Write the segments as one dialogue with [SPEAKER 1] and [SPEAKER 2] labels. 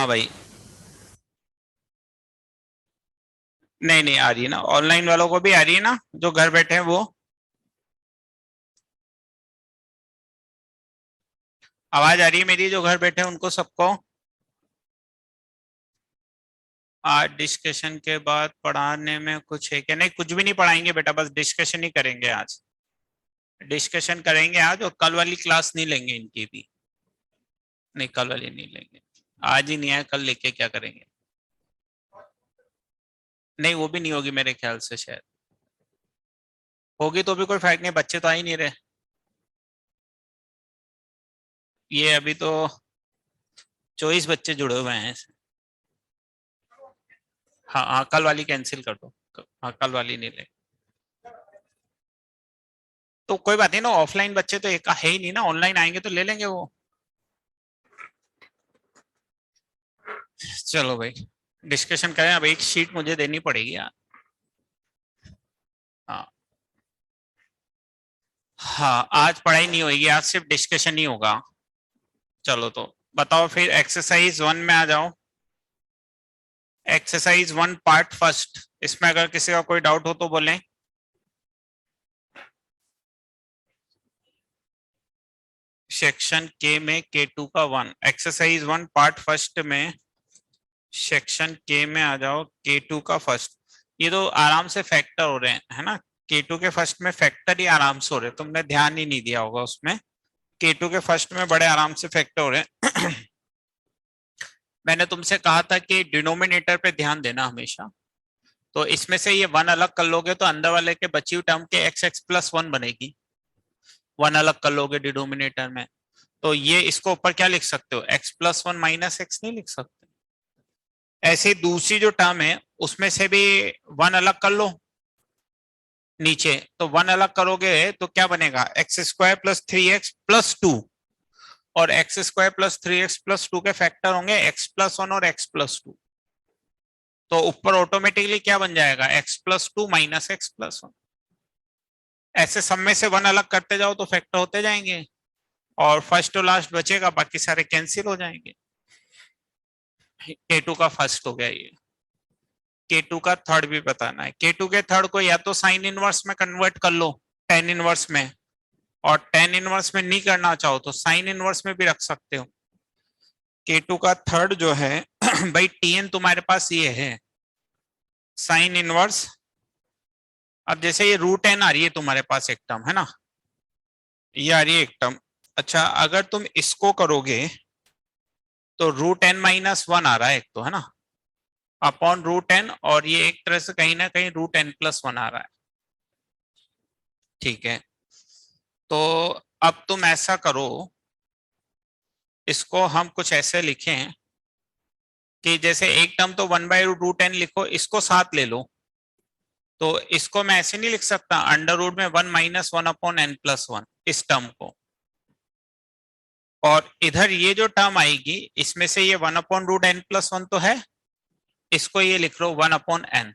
[SPEAKER 1] हाँ भाई। नहीं नहीं आ रही है ना, ऑनलाइन वालों को भी आ रही है ना, जो घर बैठे हैं वो। आवाज आ रही है मेरी, जो घर बैठे हैं उनको सबको। आज डिस्कशन के बाद पढ़ाने में कुछ है क्या? नहीं, कुछ भी नहीं पढ़ाएंगे बेटा, बस डिस्कशन ही करेंगे आज। डिस्कशन करेंगे आज, और कल वाली क्लास नहीं लेंगे इनकी भी। नहीं, कल वाली नहीं लेंगे। आज ही नहीं है, कल लेके क्या करेंगे? नहीं, वो भी नहीं होगी मेरे ख्याल से शायद। होगी तो भी कोई फायदा नहीं, बच्चे तो आ ही नहीं रहे। ये अभी तो 24 बच्चे जुड़े हुए हैं। हाँ हाँ, कल वाली कैंसिल कर दो। हाँ, कल वाली नहीं ले। तो कोई बात नहीं ना, ऑफलाइन बच्चे तो एक है ही नहीं ना, ऑनलाइन आएंगे तो ले लेंगे वो। चलो भाई, डिस्कशन करें। अब एक शीट मुझे देनी पड़ेगी यार। हाँ हाँ, आज पढ़ाई नहीं होगी, आज सिर्फ डिस्कशन ही होगा। चलो तो बताओ फिर, एक्सरसाइज 1 में आ जाओ। एक्सरसाइज 1 पार्ट फर्स्ट, इसमें अगर किसी का कोई डाउट हो तो बोलें। सेक्शन के में K2 का 1, एक्सरसाइज 1 पार्ट फर्स्ट में सेक्शन के में आ जाओ, K2 का फर्स्ट। ये तो आराम से फैक्टर हो रहे हैं, है ना। K2 के फर्स्ट में फैक्टर ही आराम से हो रहे हैं, तुमने ध्यान ही नहीं दिया होगा उसमें। K2 के फर्स्ट में बड़े आराम से फैक्टर हो रहे हैं। मैंने तुमसे कहा था कि डिनोमिनेटर पे ध्यान देना हमेशा। तो इसमें से ये 1 अलग कर लोगे तो अंदर वाले के बची हुई टर्म के एक्स एक्स प्लस 1 बनेगी। 1 अलग कर लोगे डिनोमिनेटर में, तो ये इसको ऊपर क्या लिख सकते हो, एक्स प्लस 1 माइनस एक्स नहीं लिख सकते। ऐसे ही दूसरी जो टर्म है उसमें से भी 1 अलग कर लो नीचे, तो 1 अलग करोगे तो क्या बनेगा, x square plus 3x plus 2। और x square plus 3x plus 2 के फैक्टर होंगे एक्स प्लस 1 और एक्स प्लस 2। तो ऊपर ऑटोमेटिकली क्या बन जाएगा, x plus 2 minus x plus 1। ऐसे सब में से 1 अलग करते जाओ तो फैक्टर होते जाएंगे, और फर्स्ट टू लास्ट बचेगा, बाकी सारे कैंसिल हो जाएंगे। K2 का फर्स्ट हो गया ये। K2 का थर्ड भी बताना है। K2 के थर्ड को या तो साइन इनवर्स में कन्वर्ट कर लो, टेन इनवर्स में। और टेन इनवर्स में नहीं करना चाहो तो साइन इनवर्स में भी रख सकते हो। K2 का थर्ड जो है भाई, Tn तुम्हारे पास ये है साइन इनवर्स। अब जैसे ये रूट एन आ रही है तुम्हारे पास एक टर्म, है ना, ये आ रही है एक टर्म। अच्छा, अगर तुम इसको करोगे तो रूट एन माइनस 1 आ रहा है एक तो, है ना, अपॉन रूट एन, और ये एक तरह से कहीं ना कहीं रूट एन प्लस 1 आ रहा है। ठीक है, तो अब तुम ऐसा करो, इसको हम कुछ ऐसे लिखें कि जैसे एक टर्म तो 1/√n लिखो, इसको साथ ले लो। तो इसको मैं ऐसे नहीं लिख सकता, अंडर रूट में 1 माइनस 1 अपॉन एन प्लस 1, इस टर्म को। और इधर ये जो टर्म आएगी इसमें से ये 1/√n+1 तो है, इसको ये लिख लो 1/n।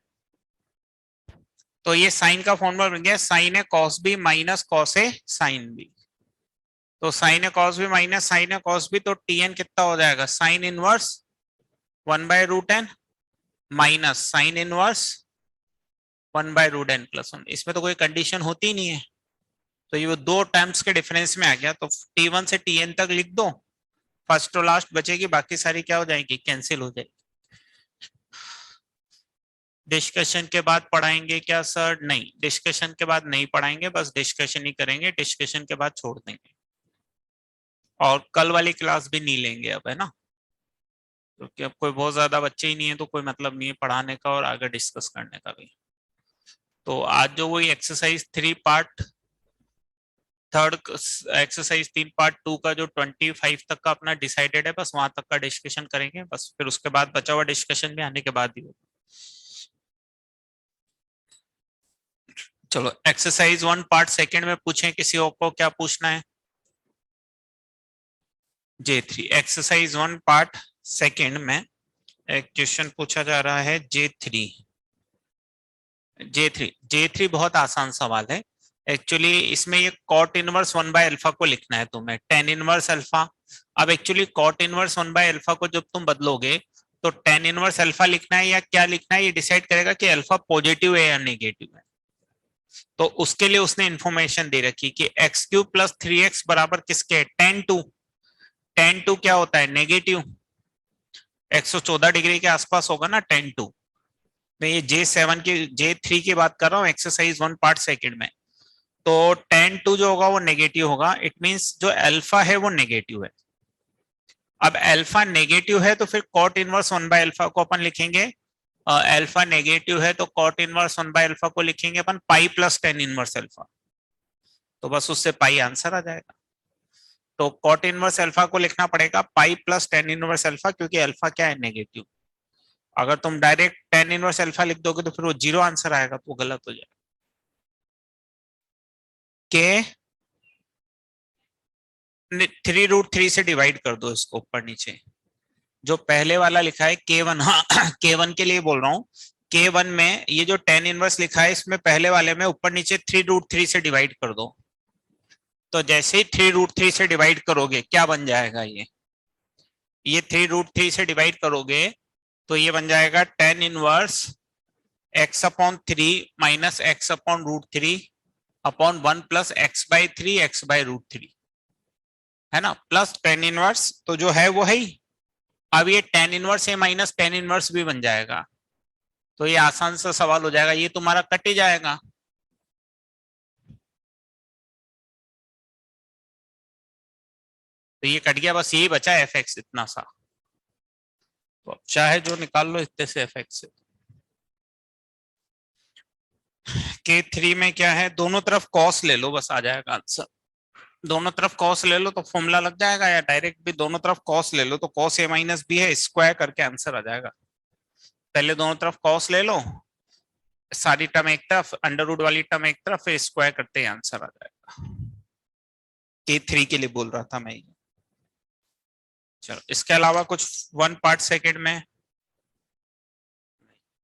[SPEAKER 1] तो ये साइन का फॉर्मूला बन गया, sign A cos B minus cos A sine B. तो साइन ए कॉस बी माइनस साइन ए कॉस बी, तो टीएन कितना हो जाएगा, sine inverse 1/√n minus sine inverse 1/√n+1। इसमें तो कोई कंडीशन होती नहीं है, तो ये वो दो टर्म्स के डिफरेंस में आ गया। तो T1 से Tn तक लिख दो, फर्स्ट और लास्ट बचेगी, बाकी सारी क्या हो जाएगी, कैंसिल हो जाएगी। डिस्कशन के बाद पढ़ाएंगे क्या सर? नहीं, डिस्कशन के बाद नहीं पढ़ाएंगे, बस डिस्कशन ही करेंगे, डिस्कशन के बाद छोड़ देंगे। और कल वाली क्लास भी नहीं लेंगे अब, है ना, क्योंकि अब कोई बहुत ज्यादा बच्चे ही नहीं है, तो कोई मतलब नहीं है पढ़ाने का और आगे डिस्कस करने का भी। तो आज जो वही exercise 3 part third, exercise 3 part 2 का जो 25 तक का अपना डिसाइडेड है, बस वहां तक का डिस्कशन करेंगे बस, फिर उसके बाद बचा हुआ डिस्कशन भी आने के बाद ही होगा। चलो, एक्सरसाइज 1 पार्ट सेकंड में पूछें किसी और को, क्या पूछना है? J3 एक्सरसाइज 1 पार्ट सेकंड में एक क्वेश्चन पूछा जा रहा है, J3। J3 बहुत आसान सवाल है एक्चुअली। इसमें ये कॉट इनवर्स 1/अल्फा को लिखना है तुम्हें, टेन इनवर्स अल्फा अब एक्चुअली कॉट इनवर्स 1/अल्फा को जब तुम बदलोगे तो tan इनवर्स अल्फा लिखना है या क्या लिखना है, ये डिसाइड करेगा कि अल्फा पॉजिटिव है या नेगेटिव है। तो उसके लिए उसने इंफॉर्मेशन दे रखी कि x³ + 3x बराबर किसके, tan2। tan2 क्या होता है, नेगेटिव। 114 डिग्री के आसपास होगा ना tan2। मैं ये J3 की बात कर रहा हूँ, एक्सरसाइज 1 पार्ट सेकंड में। तो tan2 जो होगा वो नेगेटिव होगा, इट मींस जो अल्फा है वो नेगेटिव है। अब अल्फा नेगेटिव है तो फिर कॉट इनवर्स 1/अल्फा को अपन लिखेंगे, अल्फा नेगेटिव है तो कॉट इनवर्स 1/अल्फा को लिखेंगे अपन pi plus tan inverse alpha. तो बस उससे पाई आंसर आ जाएगा। तो कॉट इनवर्स अल्फा को लिखना पड़ेगा पाई प्लस tan इनवर्स अल्फा, क्योंकि अल्फा क्या है, नेगेटिव। अगर तुम डायरेक्ट tan इनवर्स अल्फा लिख दोगे तो फिर वो 0 आंसर आएगा, तो वो गलत हो जाएगा। के 3√3 से डिवाइड कर दो इसको ऊपर नीचे। जो पहले वाला लिखा है K1, हाँ K1 के लिए बोल रहा हूँ। K1 में ये जो tan इनवर्स लिखा है इसमें पहले वाले में ऊपर नीचे 3√3 से डिवाइड कर दो। तो जैसे ही 3√3 से डिवाइड करोगे क्या बन जाएगा, ये 3√3 से डिवाइड करोगे तो ये बन जाएगा tan inverse x/3 minus x/√3 upon 1 plus x/3 x/√3, है ना, प्लस tan इनवर्स तो जो है वो है ही। अब ये tan इनवर्स है माइनस tan इनवर्स भी बन जाएगा, तो ये आसान सा सवाल हो जाएगा, ये तुम्हारा कट ही जाएगा। तो ये कट गया, बस यही बचा fx इतना सा। तो अब चाहे जो निकाल लो इतने से fx से। K3 में क्या है, दोनों तरफ cos ले लो, बस आ जाएगा आंसर। दोनों तरफ cos ले लो तो फॉर्मूला लग जाएगा, या डायरेक्ट भी दोनों तरफ cos ले लो तो cos a माइनस b है, स्क्वायर करके आंसर आ जाएगा। पहले दोनों तरफ cos ले लो, सारी टर्म एक तरफ, अंडर रूट वाली टर्म एक तरफ, फिर स्क्वायर करते ही आंसर आ जाएगा। K3 के लिए बोल रहा था मैं। चलो इसके अलावा कुछ 1 पार्ट सेकंड में,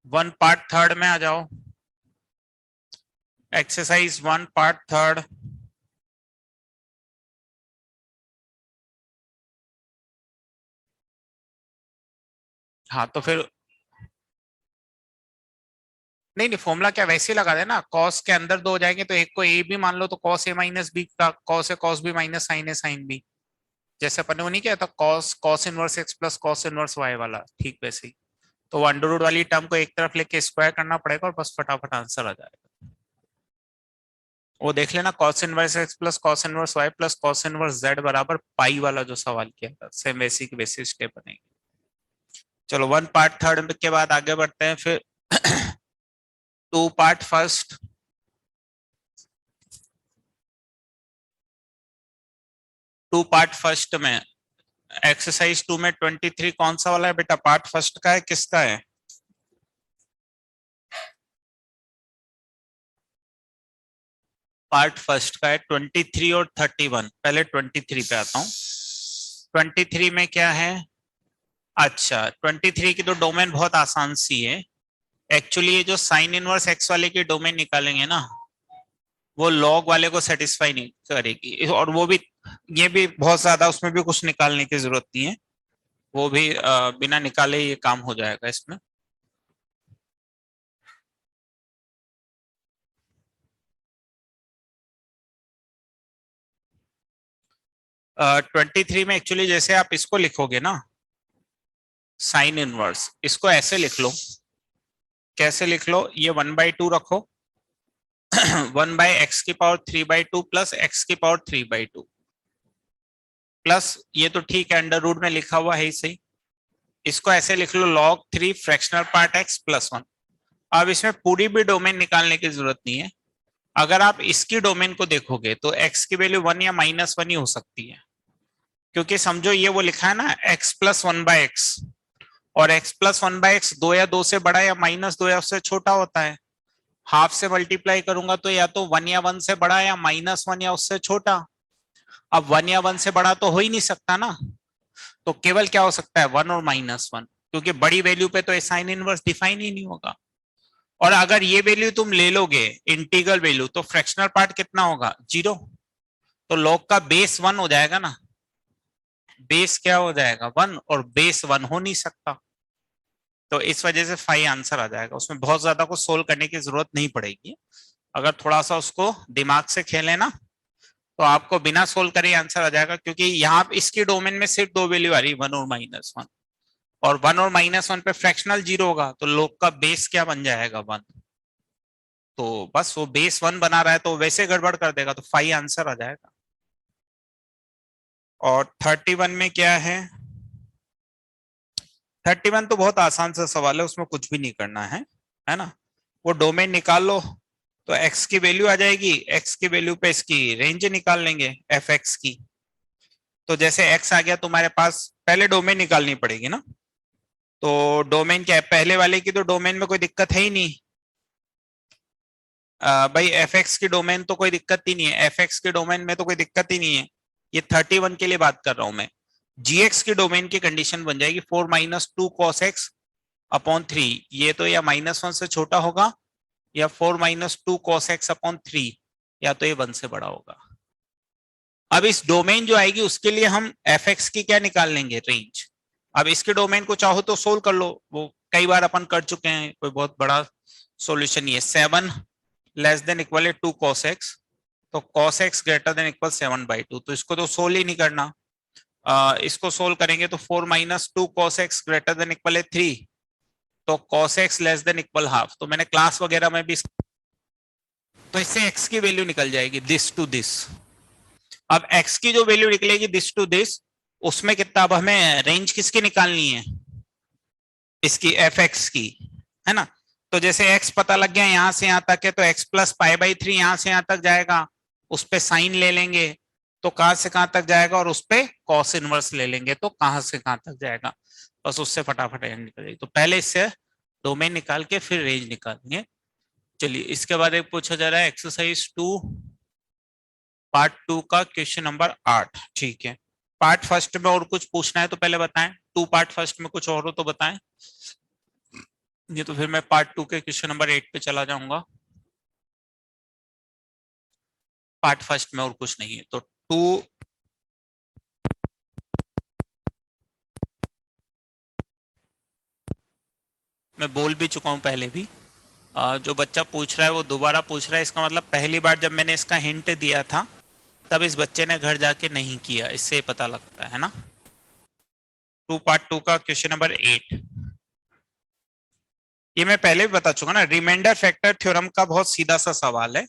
[SPEAKER 1] 1 पार्ट थर्ड में आ जाओ। Exercise 1 part third. हाँ तो फिर नहीं फॉर्मूला क्या वैसे ही लगा देना, कॉस के अंदर दो हो जाएंगे तो एक को ए भी मान लो, तो कॉस ए माइनस बी का cos A cos B minus sine A sine B, जैसे अपन ने वो नहीं किया था cos cos inverse X plus cos inverse Y वाला, ठीक वैसे ही। तो वो अंडर रूट वाली टर्म को एक तरफ लेके स्क्वायर करना पड़ेगा और बस फटाफट आंसर आ जाएगा। वो देख लेना, cos inverse X plus cos inverse Y plus cos inverse Z बराबर पाई वाला जो सवाल किया था, सेम वैसी की वैसी स्टेप बनेगी। चलो 1 पार्ट थर्ड के बाद आगे बढ़ते हैं फिर 2 part first. Two part first में एक्सरसाइज 2 में 23 कौन सा वाला है बेटा, पार्ट फर्स्ट का है किसका है? पार्ट फर्स्ट का है 23 और 31। पहले 23 पे आता हूँ। 23 में क्या है, अच्छा 23 की तो डोमेन बहुत आसान सी है। एक्चुअली ये जो साइन इनवर्स एक्स वाले की डोमेन निकालेंगे ना, वो लॉग वाले को सेटिस्फाई नहीं करेगी, और वो भी ये भी बहुत ज्यादा, उसमें भी कुछ निकालने की जरूरत नहीं है, वो भी बिना निकाले ये काम हो जाएगा इसमें। 23 में एक्चुअली जैसे आप इसको लिखोगे ना, साइन इनवर्स, इसको ऐसे लिख लो। कैसे लिख लो, ये 1/2 रखो 1/(x⁻³ प्लस x⁻³ प्लस, ये तो ठीक है अंडर रूट में लिखा हुआ है ही सही। इसको ऐसे लिख लो log 3 fractional part x plus 1। अब इसमें पूरी भी डोमेन निकालने की जरूरत नहीं है। अगर आप इसकी डोमेन को देखोगे तो x की वैल्यू 1 या -1 ही हो सकती है, क्योंकि समझो ये वो लिखा है ना x प्लस 1/x, और x प्लस 1/x 2 या 2 से बड़ा या -2 या उससे छोटा होता है। हाफ से मल्टीप्लाई करूंगा तो या तो 1 या 1 से बड़ा या -1 या उससे छोटा। अब 1 या 1 से बड़ा तो हो ही नहीं सकता ना, तो केवल क्या हो सकता है 1 और -1, क्योंकि बड़ी वैल्यू पे तो साइन इनवर्स डिफाइन ही नहीं होगा। और अगर ये वैल्यू तुम ले लोगे इंटीग्रल वैल्यू, तो फ्रैक्शनल पार्ट कितना होगा 0, तो लॉग का बेस 1 हो जाएगा ना। बेस क्या हो जाएगा 1, और बेस 1 हो नहीं सकता, तो इस वजह से 5 आंसर आ जाएगा। उसमें बहुत ज्यादा कुछ सोल्व करने की जरूरत नहीं पड़ेगी, अगर थोड़ा सा उसको दिमाग से खेले ना तो आपको बिना सोल्व करे आंसर आ जाएगा, क्योंकि यहाँ इसकी डोमेन में सिर्फ दो वैल्यू आ रही है, 1 और -1, और 1 और -1 पे फ्रैक्शनल 0 होगा, तो लोग का बेस क्या बन जाएगा 1, तो बस वो बेस 1 बना रहा है तो वैसे गड़बड़ कर देगा, तो 5 आंसर आ जाएगा। और 31 में क्या है, 31 तो बहुत आसान सा सवाल है, उसमें कुछ भी नहीं करना है ना, वो डोमेन निकाल लो, तो x की वैल्यू आ जाएगी, x की वैल्यू पे इसकी रेंज निकाल लेंगे एफ एक्स की, तो जैसे x आ गया तुम्हारे पास, पहले डोमेन निकालनी पड़ेगी ना, तो डोमेन क्या है, पहले वाले की तो डोमेन में कोई दिक्कत है ही नहीं, भाई एफ एक्स की डोमेन तो कोई दिक्कत ही नहीं है, एफ एक्स के डोमेन में तो कोई दिक्कत ही नहीं है, ये 31 के लिए बात कर रहा हूं मैं। जी एक्स की डोमेन की कंडीशन बन जाएगी 4 - 2 cos x अपॉन 3, ये तो या -1 से छोटा होगा, या 4 - 2 cos x अपॉन 3, या तो ये 1 से बड़ा होगा। अब इस डोमेन जो आएगी उसके लिए हम एफ एक्स की क्या निकाल लेंगे, रेंज। अब इसके डोमेन को चाहो तो सोल्व कर लो, वो कई बार अपन कर चुके हैं, कोई बहुत बड़ा सॉल्यूशन ये 7 < 2 cos x, तो cos x > 7/2, तो इसको तो सोल्व ही नहीं करना, इसको सोल्व करेंगे तो 4 - 2 cos x > 3, तो cos x <= हाफ, तो मैंने क्लास वगैरह में भी, तो इससे x की वैल्यू निकल जाएगी दिस टू दिस। अब x की जो वैल्यू निकलेगी दिस टू दिस, उसमें कितना, अब हमें रेंज किसकी निकालनी है, इसकी एफ एक्स की, है ना, तो जैसे x पता लग गया यहां से यहां तक है, तो x + π/3 यहां से यहां तक जाएगा, उस पे साइन ले लेंगे तो कहां से कहां तक जाएगा, और उस पे कॉस इनवर्स ले लेंगे तो कहां से कहां तक जाएगा, बस उससे फटाफट रेंज निकल जाएगी। तो पहले इससे डोमेन निकाल के फिर रेंज निकालेंगे। चलिए इसके बाद एक पूछा जा रहा है एक्सरसाइज 2 पार्ट 2 का क्वेश्चन नंबर 8, ठीक है। पार्ट फर्स्ट में और कुछ पूछना है तो पहले बताएं, 2 पार्ट फर्स्ट में कुछ और हो तो बताएं, ये तो फिर मैं पार्ट 2 के क्वेश्चन नंबर 8 पे चला जाऊंगा। पार्ट फर्स्ट में और कुछ नहीं है तो 2, मैं बोल भी चुका हूं पहले भी, जो बच्चा पूछ रहा है वो दोबारा पूछ रहा है, इसका मतलब पहली बार जब मैंने इसका हिंट दिया था तब इस बच्चे ने घर जाके नहीं किया, इससे पता लगता है ना। 2 पार्ट 2 का क्वेश्चन नंबर 8, ये मैं पहले भी बता चुका ना, रिमाइंडर फैक्टर थ्योरम का बहुत सीधा सा सवाल है,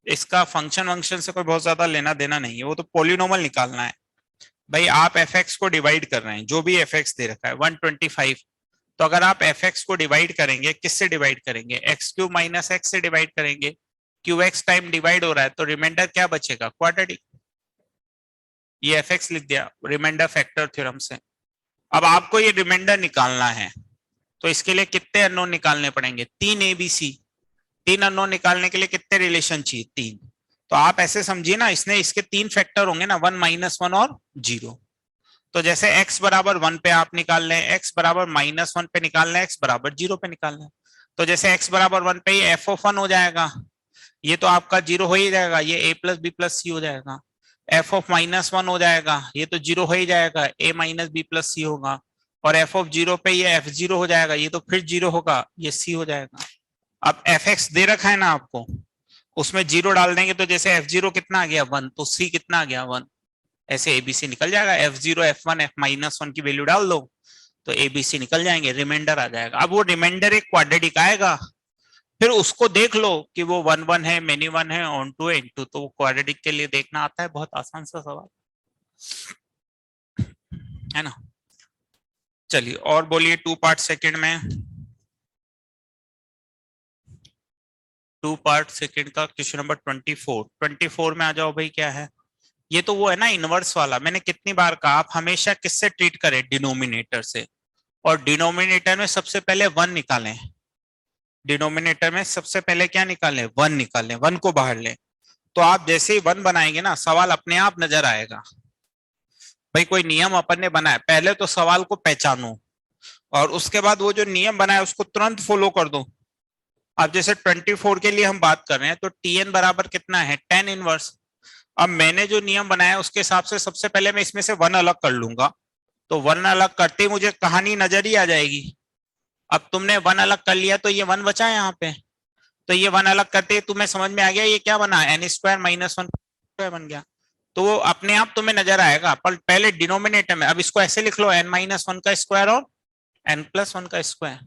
[SPEAKER 1] इसका फंक्शन वंक्शन से कोई बहुत ज्यादा लेना देना नहीं है, वो तो पॉलिनोमल निकालना है। भाई आप एफ एक्स को डिवाइड कर रहे हैं, जो भी एफ एक्स दे रखा है 125, तो अगर आप एफ एक्स को डिवाइड करेंगे, किससे डिवाइड करेंगे, x³ - x से डिवाइड करेंगे, क्यू एक्स टाइम डिवाइड हो रहा है तो रिमाइंडर क्या बचेगा, क्वाड्रेटिक, ये एफ एक्स लिख दिया रिमाइंडर फैक्टर थ्योरम से। अब आपको ये रिमाइंडर निकालना है, तो इसके लिए कितने अननोन निकालने पड़ेंगे, 3 ABC, 3 अननोन निकालने के लिए कितने रिलेशन चाहिए, 3, तो आप ऐसे समझिए ना, इसने इसके 3 फैक्टर होंगे ना, 1 - 1 और 0, तो जैसे x बराबर 1 पे आप निकाल लें, x बराबर -1 पे निकाल लें, x बराबर 0 पे निकाल लें, तो जैसे x बराबर 1 पे ही f(1) हो जाएगा, ये तो आपका 0 हो ही जाएगा, ये a + b + c हो जाएगा, f(-1) हो जाएगा, ये तो 0 हो ही जाएगा, a - b + c होगा, और f(0) पे ये f(0) हो जाएगा, ये तो फिर 0 होगा, ये c हो जाएगा। अब f(x) दे रखा है ना आपको, उसमें 0 डाल देंगे तो जैसे f(0) कितना आ गया 1, तो c कितना आ गया 1, ऐसे एबीसी निकल जाएगा, f(0), f(1), f-1 की वैल्यू डाल दो तो एबीसी निकल जाएंगे, रिमाइंडर आ जाएगा। अब वो रिमाइंडर एक क्वाड्रेटिक आएगा, फिर उसको देख लो कि वो 1 1 है, मेनी 1 है, ऑन टू है, इनटू, तो वो क्वाड्रेटिक के लिए देखना आता है, बहुत आसान सा सवाल है ना। चलिए और बोलिए 2 पार्ट सेकंड में, 2 पार्ट सेकंड का क्वेश्चन नंबर 24 में आ जाओ भाई, क्या है ये, तो वो है ना इनवर्स वाला, मैंने कितनी बार कहा आप हमेशा किससे ट्रीट करें, डिनोमिनेटर से, और डिनोमिनेटर में सबसे पहले 1 निकालें, डिनोमिनेटर में सबसे पहले क्या निकालें, 1 निकालें, 1 को बाहर लें, तो आप जैसे ही 1 बनाएंगे ना सवाल अपने आप नजर आएगा। भाई कोई नियम अपन ने बनाया, पहले तो सवाल को पहचानो और उसके बाद वो जो नियम बनाया उसको तुरंत फॉलो कर दो। अब जैसे 24 के लिए हम बात कर रहे हैं तो tn बराबर कितना है, tan इनवर्स। अब मैंने जो नियम बनाया उसके हिसाब से सबसे पहले मैं इसमें से वन अलग कर लूंगा, तो वन अलग करते ही मुझे कहानी नजर ही आ जाएगी। अब तुमने वन अलग कर लिया तो ये वन बचा है यहाँ पे, तो ये वन अलग करते ही तुम्हें समझ में आ गया ये क्या बना, एन स्क्वायर माइनस वन बन गया। तो वो अपने आप तुम्हें नजर आएगा, पर पहले डिनोमिनेटर में, अब इसको ऐसे लिख लो, एन माइनस वन का स्क्वायर और एन प्लस वन का स्क्वायर,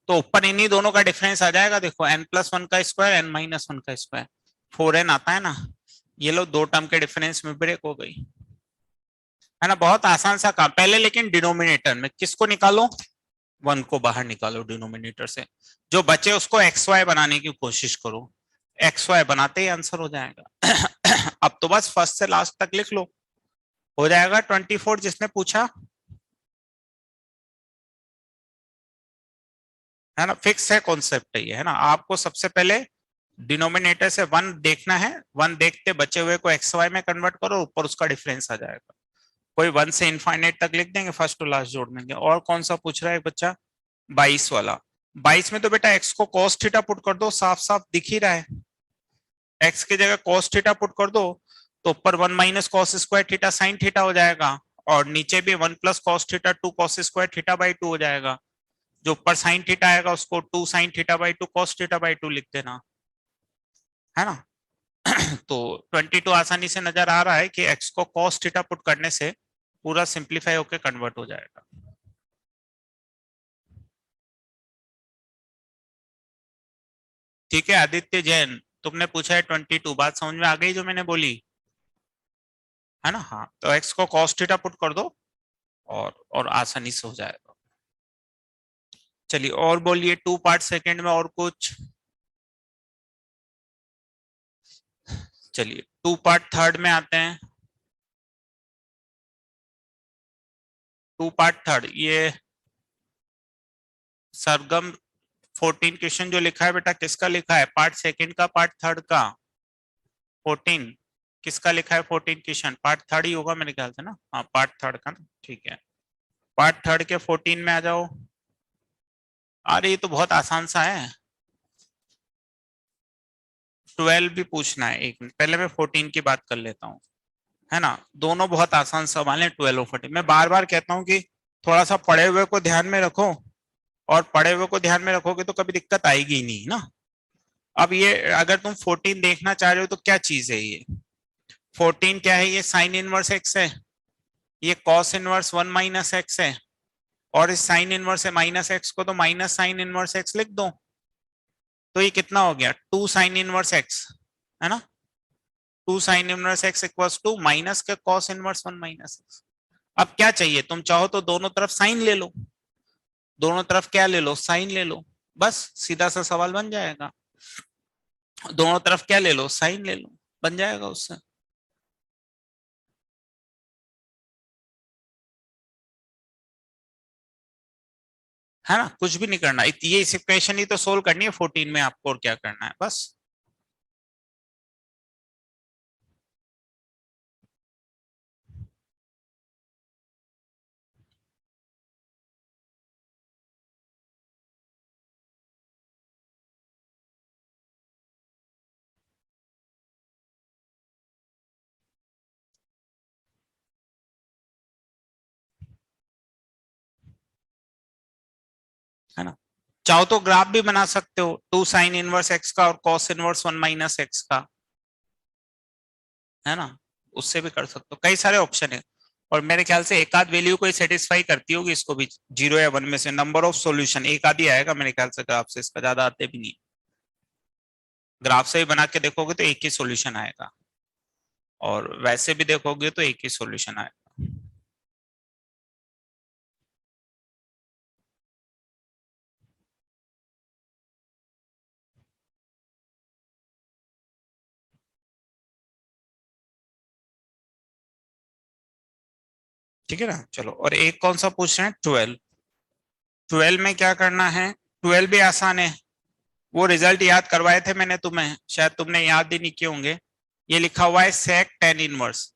[SPEAKER 1] तो ऊपर इन्हीं दोनों का डिफरेंस आ जाएगा। देखो एन प्लस वन का स्क्वायर, एन माइनस वन का स्क्वायर, 4n आता है ना, ये लो दो टर्म के डिफरेंस में ब्रेक हो गई, है ना। बहुत आसान सा काम पहले, लेकिन डिनोमिनेटर में किसको निकालो, वन को बाहर निकालो डिनोमिनेटर से, जो बचे उसको एक्स वाई बनाने की कोशिश करो, एक्स वाई बनाते ही आंसर हो जाएगा। अब तो बस फर्स्ट से लास्ट तक लिख लो, हो जाएगा 24 जिसने पूछा, है ना। फिक्स है कॉन्सेप्ट ये, है ना। आपको सबसे पहले डिनोमिनेटर से वन देखना है, वन देखते बचे हुए को एक्स वाई में कन्वर्ट करो, ऊपर उसका डिफरेंस आ जाएगा। कोई वन से इनफाइनाइट तक लिख देंगे, फर्स्ट टू लास्ट जोड़ देंगे। और कौन सा पूछ रहा है बच्चा, 22 वाला। 22 में तो बेटा एक्स को cos थीटा पुट कर दो, साफ साफ दिख ही रहा है, एक्स की जगह cos थीटा पुट कर दो, तो ऊपर one minus cos square theta sine theta हो जाएगा, और नीचे भी one plus cos theta two cos square theta by two हो जाएगा। जो ऊपर साइन थीटा आएगा उसको two sine theta by two cos theta by two लिख देना, है ना। तो 22 आसानी से नजर आ रहा है कि एक्स को cos थीटा पुट करने से पूरा सिंप्लीफाई होकर कन्वर्ट हो जाएगा। ठीक है आदित्य जैन, तुमने पूछा है 22, बात समझ में आ गई जो मैंने बोली, है ना। हाँ तो एक्स को cos थीटा पुट कर दो और आसानी से हो जाएगा। चलिए और बोलिए, 2 पार्ट सेकंड में और कुछ। चलिए 2 पार्ट थर्ड में आते हैं। 2 पार्ट थर्ड, ये सरगम 14 क्वेश्चन जो लिखा है बेटा, किसका लिखा है, पार्ट सेकंड का पार्ट थर्ड का, 14 किसका लिखा है, 14 क्वेश्चन पार्ट थर्ड ही होगा मेरे ख्याल से ना, हाँ पार्ट थर्ड का ना, ठीक है। पार्ट थर्ड के 14 में आ जाओ। अरे ये तो बहुत आसान सा है, 12 भी पूछना है, एक मिनट पहले मैं 14 की बात कर लेता हूँ, है ना। दोनों बहुत आसान सवाल है, 12 और 14। मैं बार बार कहता हूँ कि थोड़ा सा पढ़े हुए को ध्यान में रखो, और पढ़े हुए को ध्यान में रखोगे तो कभी दिक्कत आएगी ही नहीं ना। अब ये अगर तुम 14 देखना चाह रहे हो तो क्या चीज है ये, 14 क्या है, ये साइन इनवर्स एक्स है, ये cos inverse one minus x है, और इस साइन इनवर्स है माइनस एक्स को तो माइनस साइन इनवर्स एक्स लिख दो, तो ये कितना हो गया, 2 साइन इनवर्स एक्स, है ना। 2 sine inverse x equals to minus के cos inverse one minus x. अब क्या चाहिए, तुम चाहो तो दोनों तरफ साइन ले लो, दोनों तरफ क्या ले लो, साइन ले लो, बस सीधा सा सवाल बन जाएगा। दोनों तरफ क्या ले लो, साइन ले लो, बन जाएगा उससे। है ना, कुछ भी नहीं करना, ये इस इक्वेशन ही तो सोल्व करनी है 14 में आपको, और क्या करना है बस। है ना, चाहो तो ग्राफ भी बना सकते हो, 2 साइन इनवर्स एक्स का और cos inverse one minus x का, है ना, उससे भी कर सकते हो, कई सारे ऑप्शन है। और मेरे ख्याल से एक आध वैल्यू को सेटिस्फाई करती होगी इसको भी, 0 या 1 में से नंबर ऑफ सॉल्यूशन एक आध ही आएगा मेरे ख्याल से ग्राफ से, इसका ज्यादा आते भी नहीं। ग्राफ से भी बना के देखोगे तो एक ही सॉल्यूशन आएगा, और वैसे भी देखोगे तो एक ही सॉल्यूशन आएगा। ठीक है ना। चलो और एक कौन सा पूछ रहे हैं, 12। 12 में क्या करना है, 12 भी आसान है, वो रिजल्ट याद करवाए थे मैंने तुम्हें, शायद तुमने याद ही नहीं किए होंगे। ये लिखा हुआ है सेक टेन इनवर्स।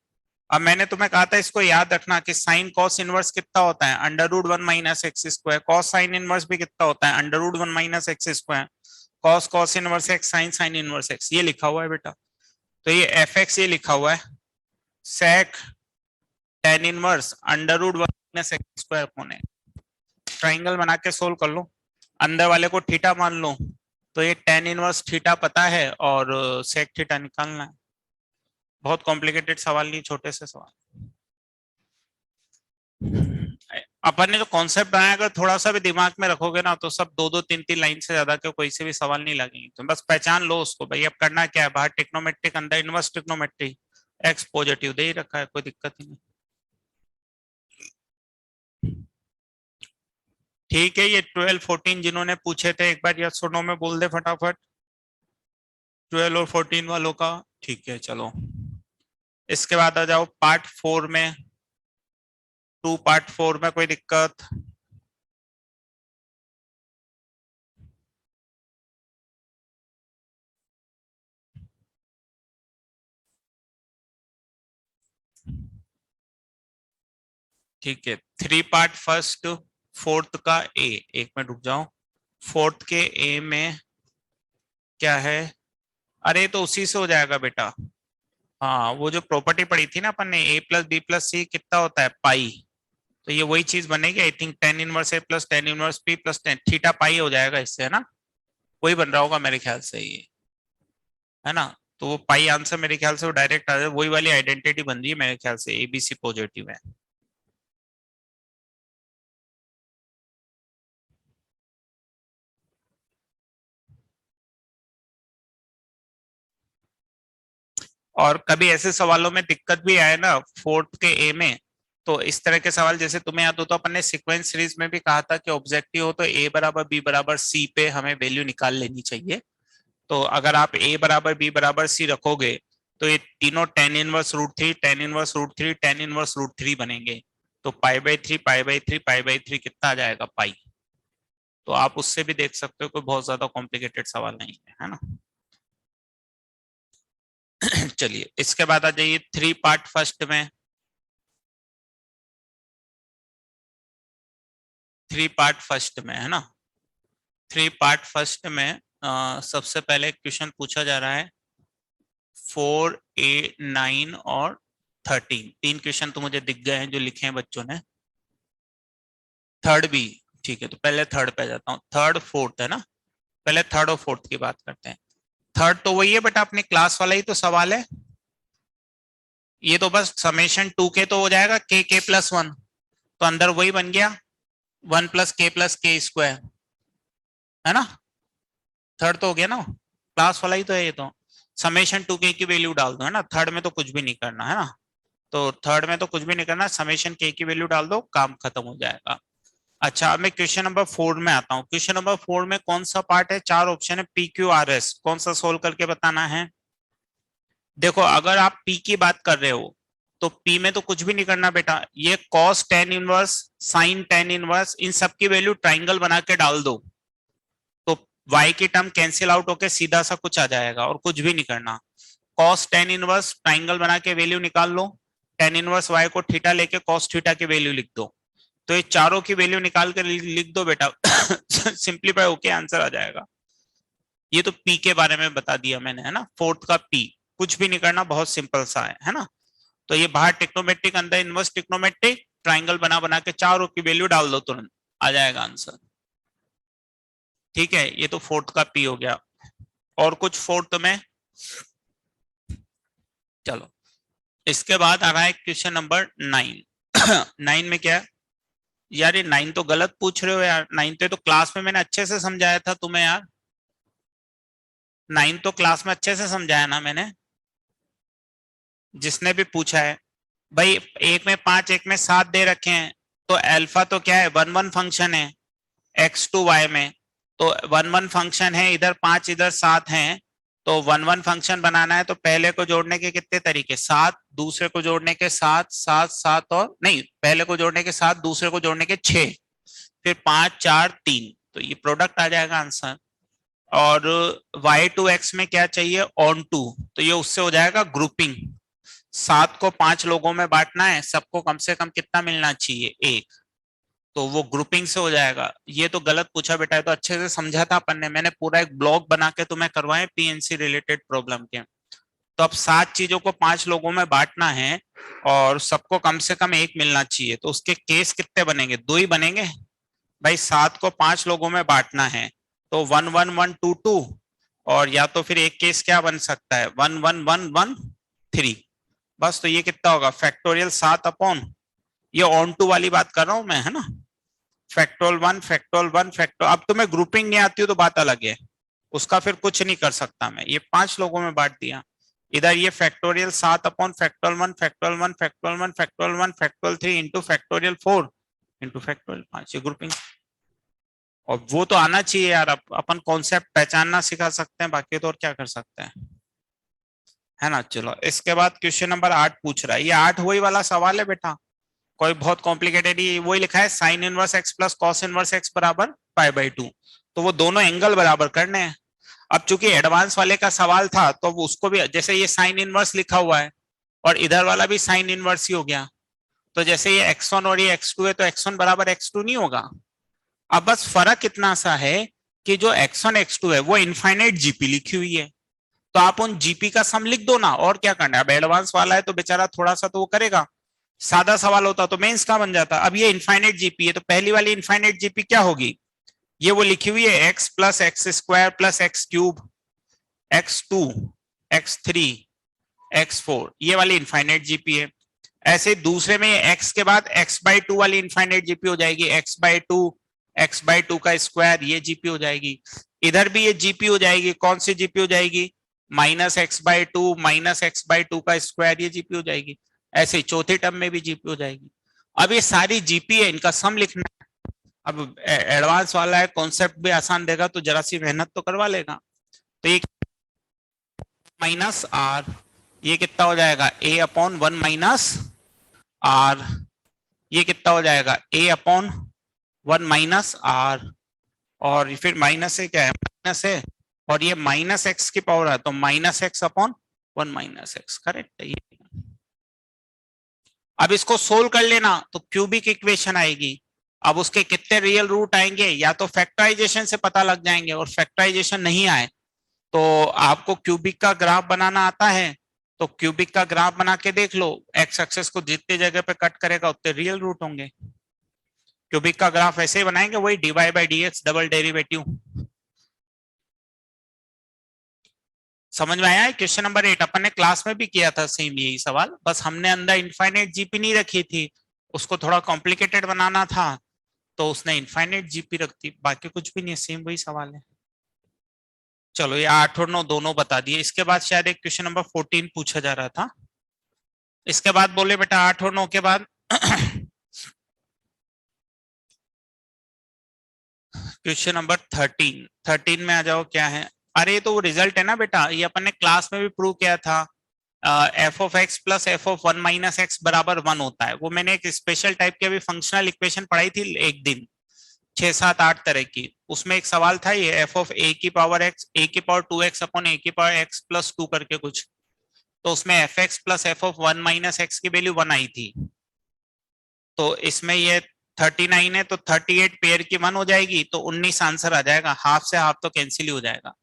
[SPEAKER 1] अब मैंने तुम्हें कहा था इसको याद रखना कि साइन कॉस इनवर्स कितना होता है, under root one minus x square, cos sine inverse भी कितना होता है, under root one minus x square, cos cos inverse X sine sine inverse X, ये लिखा हुआ है बेटा। तो ये एफ एक्स ये लिखा हुआ है, sec tan inverse under root one minus x square upon a. Triangle बना के सोल्व कर लो, अंदर वाले को थीटा मान लो, तो ये टेन इनवर्स थीटा पता है और सेक थीटा निकालना है। बहुत कॉम्प्लिकेटेड सवाल नहीं, छोटे से सवाल। अपन ने जो कॉन्सेप्ट बनाया, अगर थोड़ा सा भी दिमाग में रखोगे ना, तो सब दो दो तीन तीन लाइन से ज्यादा के कोई से भी सवाल नहीं लगेंगे। तो बस पहचान लो उसको, भाई अब करना क्या है, बाहर टिक्नोमेट्रिक अंदर इनवर्स टिक्नोमेट्रिक, एक्स पॉजिटिव दे ही रखा है, कोई दिक्कत ही नहीं। ठीक है, ये 12 14 जिन्होंने पूछे थे, एक बार यस और नो में बोल दे फटाफट, 12 और 14 वालों का। ठीक है चलो, इसके बाद आ जाओ पार्ट 4 में। पार्ट 4 में कोई दिक्कत? ठीक है, 3 पार्ट फर्स्ट, फोर्थ का ए। एक मिनट रुक जाओ, फोर्थ के ए में क्या है? अरे तो उसी से हो जाएगा बेटा। हाँ, वो जो प्रॉपर्टी पढ़ी थी ना अपन ने, A plus B plus C कितना होता है, पाई। तो ये वही चीज बनेगी I think, tan inverse A plus tan inverse B plus tan theta pi हो जाएगा इससे, है ना? वही बन रहा होगा मेरे ख्याल से ये, है ना? तो वो पाई आंसर मेरे ख्याल से वो डायरेक्ट आ जाए, वही वाली आइडेंटिटी बन रही है मेरे ख्याल से, एबीसी पॉजिटिव है। और कभी ऐसे सवालों में दिक्कत भी आए ना फोर्थ के ए में, तो इस तरह के सवाल जैसे तुम्हें याद हो, तो अपन ने सीक्वेंस सीरीज में भी कहा था कि ऑब्जेक्टिव हो तो ए बराबर बी बराबर सी पे हमें वैल्यू निकाल लेनी चाहिए। तो अगर आप ए बराबर बी बराबर सी रखोगे, तो ये तीनों tan inverse root three, tan inverse root three, tan inverse root three बनेंगे। तो pi by three, pi by three, pi by three कितना आ जाएगा, पाई। तो आप उससे भी देख सकते हो, कोई बहुत ज्यादा कॉम्प्लिकेटेड सवाल नहीं है ना? चलिए इसके बाद आ जाइए 3 पार्ट फर्स्ट में। 3 पार्ट फर्स्ट में, है ना? 3 पार्ट फर्स्ट में सबसे पहले क्वेश्चन पूछा जा रहा है 4, 8, 9 और 13। 3 क्वेश्चन तो मुझे दिख गए हैं जो लिखे हैं बच्चों ने। थर्ड भी, ठीक है, तो पहले थर्ड पे जाता हूँ। थर्ड फोर्थ है ना, पहले थर्ड और फोर्थ की बात करते हैं। थर्ड तो वही है बेटा, अपनी क्लास वाला ही तो सवाल है। ये तो बस समेशन 2 के तो हो जाएगा के प्लस वन, तो अंदर वही बन गया 1 प्लस के स्क्वायर, है ना? थर्ड तो हो गया ना, क्लास वाला ही तो है ये तो। समेशन 2 के की वैल्यू डाल दो, है ना? थर्ड में तो कुछ भी नहीं करना, है ना? तो थर्ड में तो कुछ भी नहीं करना, समेशन के की वैल्यू डाल दो, काम खत्म हो जाएगा। अच्छा, अब मैं क्वेश्चन नंबर 4 में आता हूँ। क्वेश्चन नंबर 4 में कौन सा पार्ट है? 4 ऑप्शन है, पी क्यू आर एस। कौन सा सोल्व करके बताना है? देखो, अगर आप पी की बात कर रहे हो तो पी में तो कुछ भी नहीं करना बेटा, ये cos tan inverse, sine tan inverse, इन सब की वैल्यू ट्राइंगल बना के डाल दो, तो y की टर्म कैंसिल आउट होके सीधा सा कुछ आ जाएगा, और कुछ भी नहीं करना। कॉस टेन इनवर्स ट्राइंगल बना के वैल्यू निकाल लो, टेन इनवर्स y को थीटा लेके कॉस थीटा की वैल्यू लिख दो। तो ये चारों की वैल्यू निकाल कर लिख दो बेटा, सिंप्लीफाई होके आंसर आ जाएगा। ये तो पी के बारे में बता दिया मैंने, है ना? फोर्थ का पी, कुछ भी नहीं करना, बहुत सिंपल सा है ना? तो ये बाहर टिक्नोमेट्रिक, अंदर इनवर्स टिक्नोमेट्रिक, ट्राइंगल बना बना के चारों की वैल्यू डाल दो, तुरंत आ जाएगा आंसर। ठीक है, ये तो फोर्थ का पी हो गया। और कुछ फोर्थ में? चलो, इसके बाद आ रहा है क्वेश्चन नंबर 9। 9 में क्या है यार? ये 9 तो गलत पूछ रहे हो यार। 9 तो क्लास में मैंने अच्छे से समझाया था तुम्हें यार, 9 तो क्लास में अच्छे से समझाया ना मैंने, जिसने भी पूछा है। भाई एक में 5, एक में 7 दे रखे हैं, तो अल्फा तो क्या है, 1 1 फंक्शन है एक्स टू वाई में। तो 1 1 फंक्शन है, इधर 5 इधर 7 है, तो 1 1 फंक्शन बनाना है तो पहले को जोड़ने के कितने तरीके, 7, दूसरे को जोड़ने के 7, 7 7 और नहीं, पहले को जोड़ने के 7, दूसरे को जोड़ने के 6, फिर 5 4 3, तो ये प्रोडक्ट आ जाएगा आंसर। और y2x में क्या चाहिए, ऑन टू, तो ये उससे हो जाएगा ग्रुपिंग। 7 को 5 लोगों में बांटना है, सबको कम से कम कितना मिलना चाहिए, 1, तो वो ग्रुपिंग से हो जाएगा। ये तो गलत पूछा बेटा, है तो अच्छे से समझा था अपन ने, मैंने पूरा एक ब्लॉग बना के तुम्हें करवाए पीएनसी रिलेटेड प्रॉब्लम के। तो अब 7 चीजों को 5 लोगों में बांटना है, और सबको कम से कम एक मिलना चाहिए, तो उसके केस कितने बनेंगे? दो ही बनेंगे भाई। 7 को 5 लोगों में बांटना है, तो 1 1 1 2 2, और या तो फिर एक केस क्या बन सकता है, 1 1 1 1 3। बस, तो ये कितना होगा, फैक्टोरियल 7 अपॉन, ये ऑन टू वाली बात कर रहा हूं मैं, है ना, फैक्टोरियल 1 फैक्टोरियल 1 फैक्टोरियल। अब तुम्हें ग्रुपिंग नहीं आती हो तो बात अलग है, उसका फिर कुछ नहीं कर सकता मैं। ये 5 लोगों में बांट दिया। इधर ये factorial 7 upon factorial 1 factorial 1 factorial 1 factorial 1 factorial 3 into factorial 4 into factorial 5, ये ग्रुपिंग। और वो तो आना चाहिए यार, अपन कॉन्सेप्ट पहचानना सिखा सकते हैं, बाकी तो और क्या कर सकते हैं, है ना। चलो, इसके बाद क्वेश्चन नंबर 8 पूछ रहा है। ये 8 वही वाला सवाल है बेटा, कोई बहुत कॉम्प्लिकेटेड ही, वही लिखा है sign inverse X plus cos inverse x बराबर पाई/2। तो वो दोनों एंगल बराबर करने हैं। अब चूंकि एडवांस वाले का सवाल था, तो उसको भी जैसे ये साइन इनवर्स लिखा हुआ है और इधर वाला भी साइन इनवर्स ही हो गया, तो जैसे ये x1 और ये x2 है, तो x1 बराबर x2 नहीं होगा। अब बस फर्क इतना सा है कि जो x1 x2 है वो इनफाइनाइट जीपी लिखी हुई है, तो आप उन जीपी का सम लिख दो ना, और क्या करना है। अब एडवांस वाला है तो बेचारा थोड़ा सा तो वो करेगा, सादा सवाल होता तो मेंस का बन जाता। अब ये इनफाइनाइट जीपी है, तो पहली वाली इनफाइनाइट जीपी क्या होगी, ये वो लिखी हुई है x plus x square plus x cube x2 x3 x4, ये वाली इनफाइनाइट जीपी है। ऐसे दूसरे में x के बाद x/2 वाली इनफाइनाइट जीपी हो जाएगी, x/2 का स्क्वायर, ये जीपी हो जाएगी। इधर भी ये जीपी हो जाएगी, कौन सी जीपी हो जाएगी, -x/2 -x/2 का स्क्वायर, ये जीपी हो जाएगी। ऐसे ही चौथे टर्म में भी जीपी हो जाएगी। अब ये सारी जीपी है, इनका सम लिखना है। अब एडवांस वाला है, कॉन्सेप्ट भी आसान देगा, तो जरा सी मेहनत तो करवा लेगा। तो ये -r, ये कितना हो जाएगा, a/1 - r, ये कितना हो जाएगा, a/1 - r, और फिर माइनस है, क्या है, माइनस है, और ये -x की पावर है, तो -x/1 - x, करेक्ट है। अब इसको सोल्व कर लेना तो क्यूबिक इक्वेशन आएगी। अब उसके कितने रियल रूट आएंगे, या तो फैक्टराइजेशन से पता लग जाएंगे, और फैक्टराइजेशन नहीं आए तो आपको क्यूबिक का ग्राफ बनाना आता है, तो क्यूबिक का ग्राफ बना के देख लो, एक्स एक्सेस को जितने जगह पे कट करेगा उतने रियल रूट होंगे। क्यूबिक का ग्राफ ऐसे ही बनाएंगे, वही dy/dx डबल डेरिवेटिव। समझ में आया है। क्वेश्चन नंबर 8 अपन ने क्लास में भी किया था सेम यही सवाल, बस हमने अंदर इनफाइनाइट जीपी नहीं रखी थी, उसको थोड़ा कॉम्प्लिकेटेड बनाना था, तो उसने इनफाइनाइट जीपी रख दी, बाकी कुछ भी नहीं, सेम वही सवाल है। चलो, ये 8 और 9 दोनों बता दिए। इसके बाद शायद एक क्वेश्चन नंबर 14 पूछा जा रहा था। इसके बाद बोले बेटा 8 और 9 के बाद क्वेश्चन नंबर 13 में आ जाओ, क्या है। अरे, तो वो रिजल्ट है ना बेटा, ये अपन ने क्लास में भी प्रूव किया था, f(x + f(1 - x) बराबर 1 होता है। वो मैंने एक स्पेशल टाइप की अभी फंक्शनल इक्वेशन पढ़ाई थी एक दिन, 6 7 8 तरह की। उसमें एक सवाल था, ये f(a की power x a⁴ 2x upon a⁴x+2 करके कुछ, तो उसमें f(x + f(1 - x) की वैल्यू 1 आई थी। तो इसमें ये 39 है, तो 38 पेयर की 1 हो जाएगी, तो 19 आंसर आ जाएगा। हाफ से हाफ तो कैंसिल ही हो जाएगा,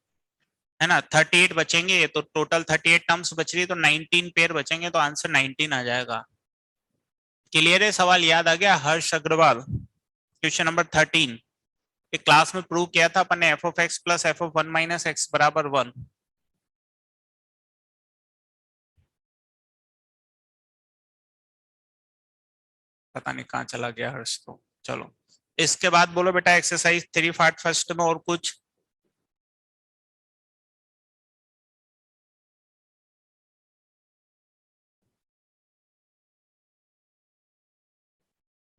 [SPEAKER 1] है ना। 38 बचेंगे, तो टोटल 38 टर्म्स बच रही है, तो 19 पेयर बचेंगे, तो आंसर 19 आ जाएगा। क्लियर है, सवाल याद आ गया। हर्ष अग्रवाल, क्वेश्चन नंबर 13, एक क्लास में प्रूव किया था अपन ने, f(x + f(1 - x) बराबर 1। पता नहीं कहाँ चला गया हर्ष तो। चलो, इसके बाद बोलो बेटा एक्सरसाइज 3 पार्ट फर्स्ट में और कुछ।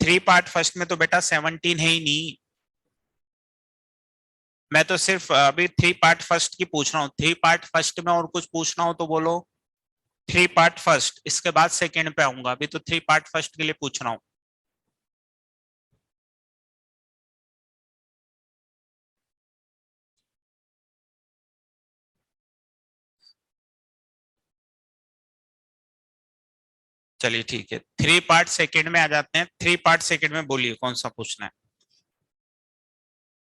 [SPEAKER 1] 3 पार्ट फर्स्ट में तो बेटा 17 है ही नहीं। मैं तो सिर्फ अभी 3 पार्ट फर्स्ट की पूछ रहा हूँ। 3 पार्ट फर्स्ट में और कुछ पूछना हो तो बोलो। 3 पार्ट फर्स्ट, इसके बाद सेकेंड पे आऊंगा, अभी तो 3 पार्ट फर्स्ट के लिए पूछ रहा हूँ। चलिए ठीक है, 3 पार्ट सेकेंड में आ जाते हैं। 3 पार्ट सेकेंड में बोलिए कौन सा पूछना है।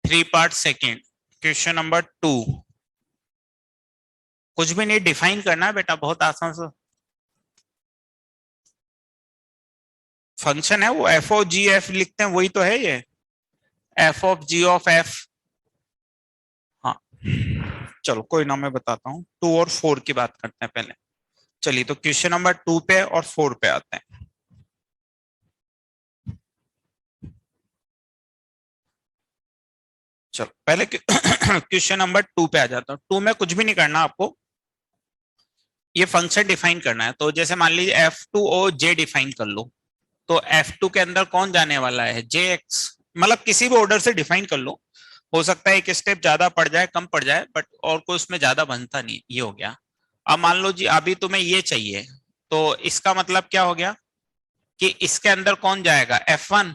[SPEAKER 1] 3 पार्ट सेकेंड, क्वेश्चन नंबर 2। कुछ भी नहीं डिफाइन करना है बेटा, बहुत आसान सा। फंक्शन है वो एफ ऑफ जी एफ लिखते हैं, वही तो है ये, F of G of F. हाँ चलो कोई ना, मैं बताता हूँ। 2 और 4 की बात करते हैं पहले। चलिए तो क्वेश्चन नंबर 2 पे और 4 पे आते हैं। चलो पहले क्वेश्चन नंबर 2 पे आ जाता हूँ। 2 में कुछ भी नहीं करना आपको, ये फंक्शन डिफाइन करना है। तो जैसे मान लीजिए F2O J डिफाइन कर लो, तो F2 के अंदर कौन जाने वाला है, JX। मतलब किसी भी ऑर्डर से डिफाइन कर लो, हो सकता है एक स्टेप ज्यादा पड़ जाए कम पड़ जाए, बट और कोई उसमें ज्यादा बनता नहीं, ये हो गया। अब मान लो जी अभी तुम्हें ये चाहिए, तो इसका मतलब क्या हो गया कि इसके अंदर कौन जाएगा, F1।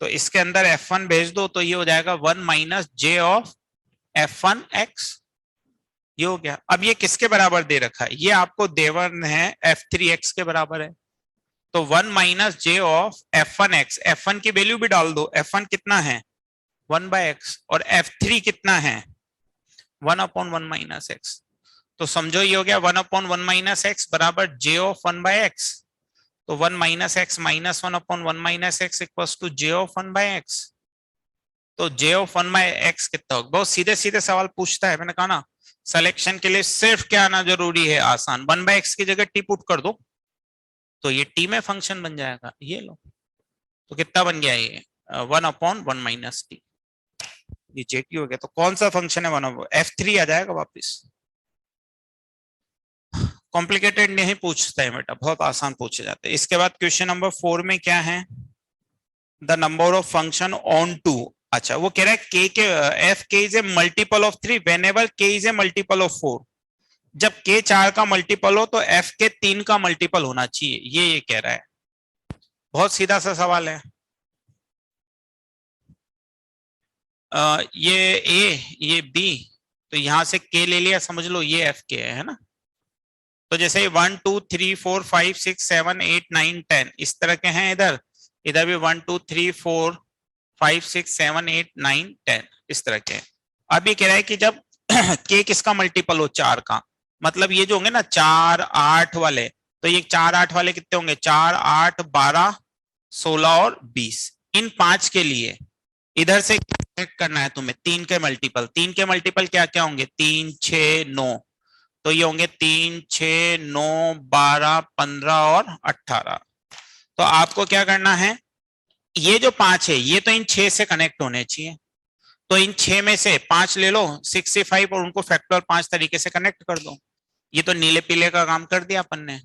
[SPEAKER 1] तो इसके अंदर F1 भेज दो, तो ये हो जाएगा 1 - J ऑफ F1X। ये हो गया। अब ये किसके बराबर दे रखा है, ये आपको देवन है F3X के बराबर है। तो 1 - J ऑफ F1X, F1 की वैल्यू भी डाल दो, F1 कितना है 1/x, और F3 कितना है 1/1 - x। तो समझो ये हो गया 1/1 - x बराबर J ऑफ 1/x। तो 1 - x - 1/1 - x equals to J of 1/x। तो J ऑफ 1/x कितना होगा, बहुत सीधे सीधे सवाल पूछता है, मैंने कहा ना सिलेक्शन के लिए सिर्फ क्या आना जरूरी है, आसान। 1/x की जगह टी पुट कर दो, तो ये टी में फंक्शन बन जाएगा, ये लो। तो कितना बन गया ये 1/1 - t, ये जेटी हो गया। तो कौन सा फंक्शन है, 1/F3 आ जाएगा वापिस। कॉम्प्लिकेटेड नहीं पूछता है बेटा, बहुत आसान पूछे जाते हैं। इसके बाद क्वेश्चन नंबर 4 में क्या है, the number of function onto. अच्छा वो कह रहा है के F K is a multiple of 3 whenever K is a multiple of 4। जब के 4 का मल्टीपल हो तो एफ के 3 का मल्टीपल होना चाहिए, ये कह रहा है। बहुत सीधा सा सवाल है। ये ए ये बी, तो यहां से के ले लिया, समझ लो ये एफ के है ना। तो जैसे 1 2 3 4 5 6 7 8 9 10 इस तरह के हैं इधर, इधर भी 1 2 3 4 5 6 7 8 9 10 इस तरह के। अब ये कह रहा है कि जब के किसका मल्टीपल हो 4 का, मतलब ये जो होंगे ना 4 8 वाले, तो ये 4 8 वाले कितने होंगे, 4 8 12 16 और 20। इन 5 के लिए इधर से कनेक्ट करना है तुम्हें 3 के मल्टीपल। 3 के मल्टीपल क्या क्या होंगे, 3 6 9। तो ये होंगे 3 6 9 12 15 और 18। तो आपको क्या करना है, ये जो 5 है ये तो इन 6 से कनेक्ट होने चाहिए। तो इन 6 में से 5 ले लो 65 और उनको फैक्टर 5 तरीके से कनेक्ट कर दो। ये तो नीले पीले का काम कर दिया अपन ने,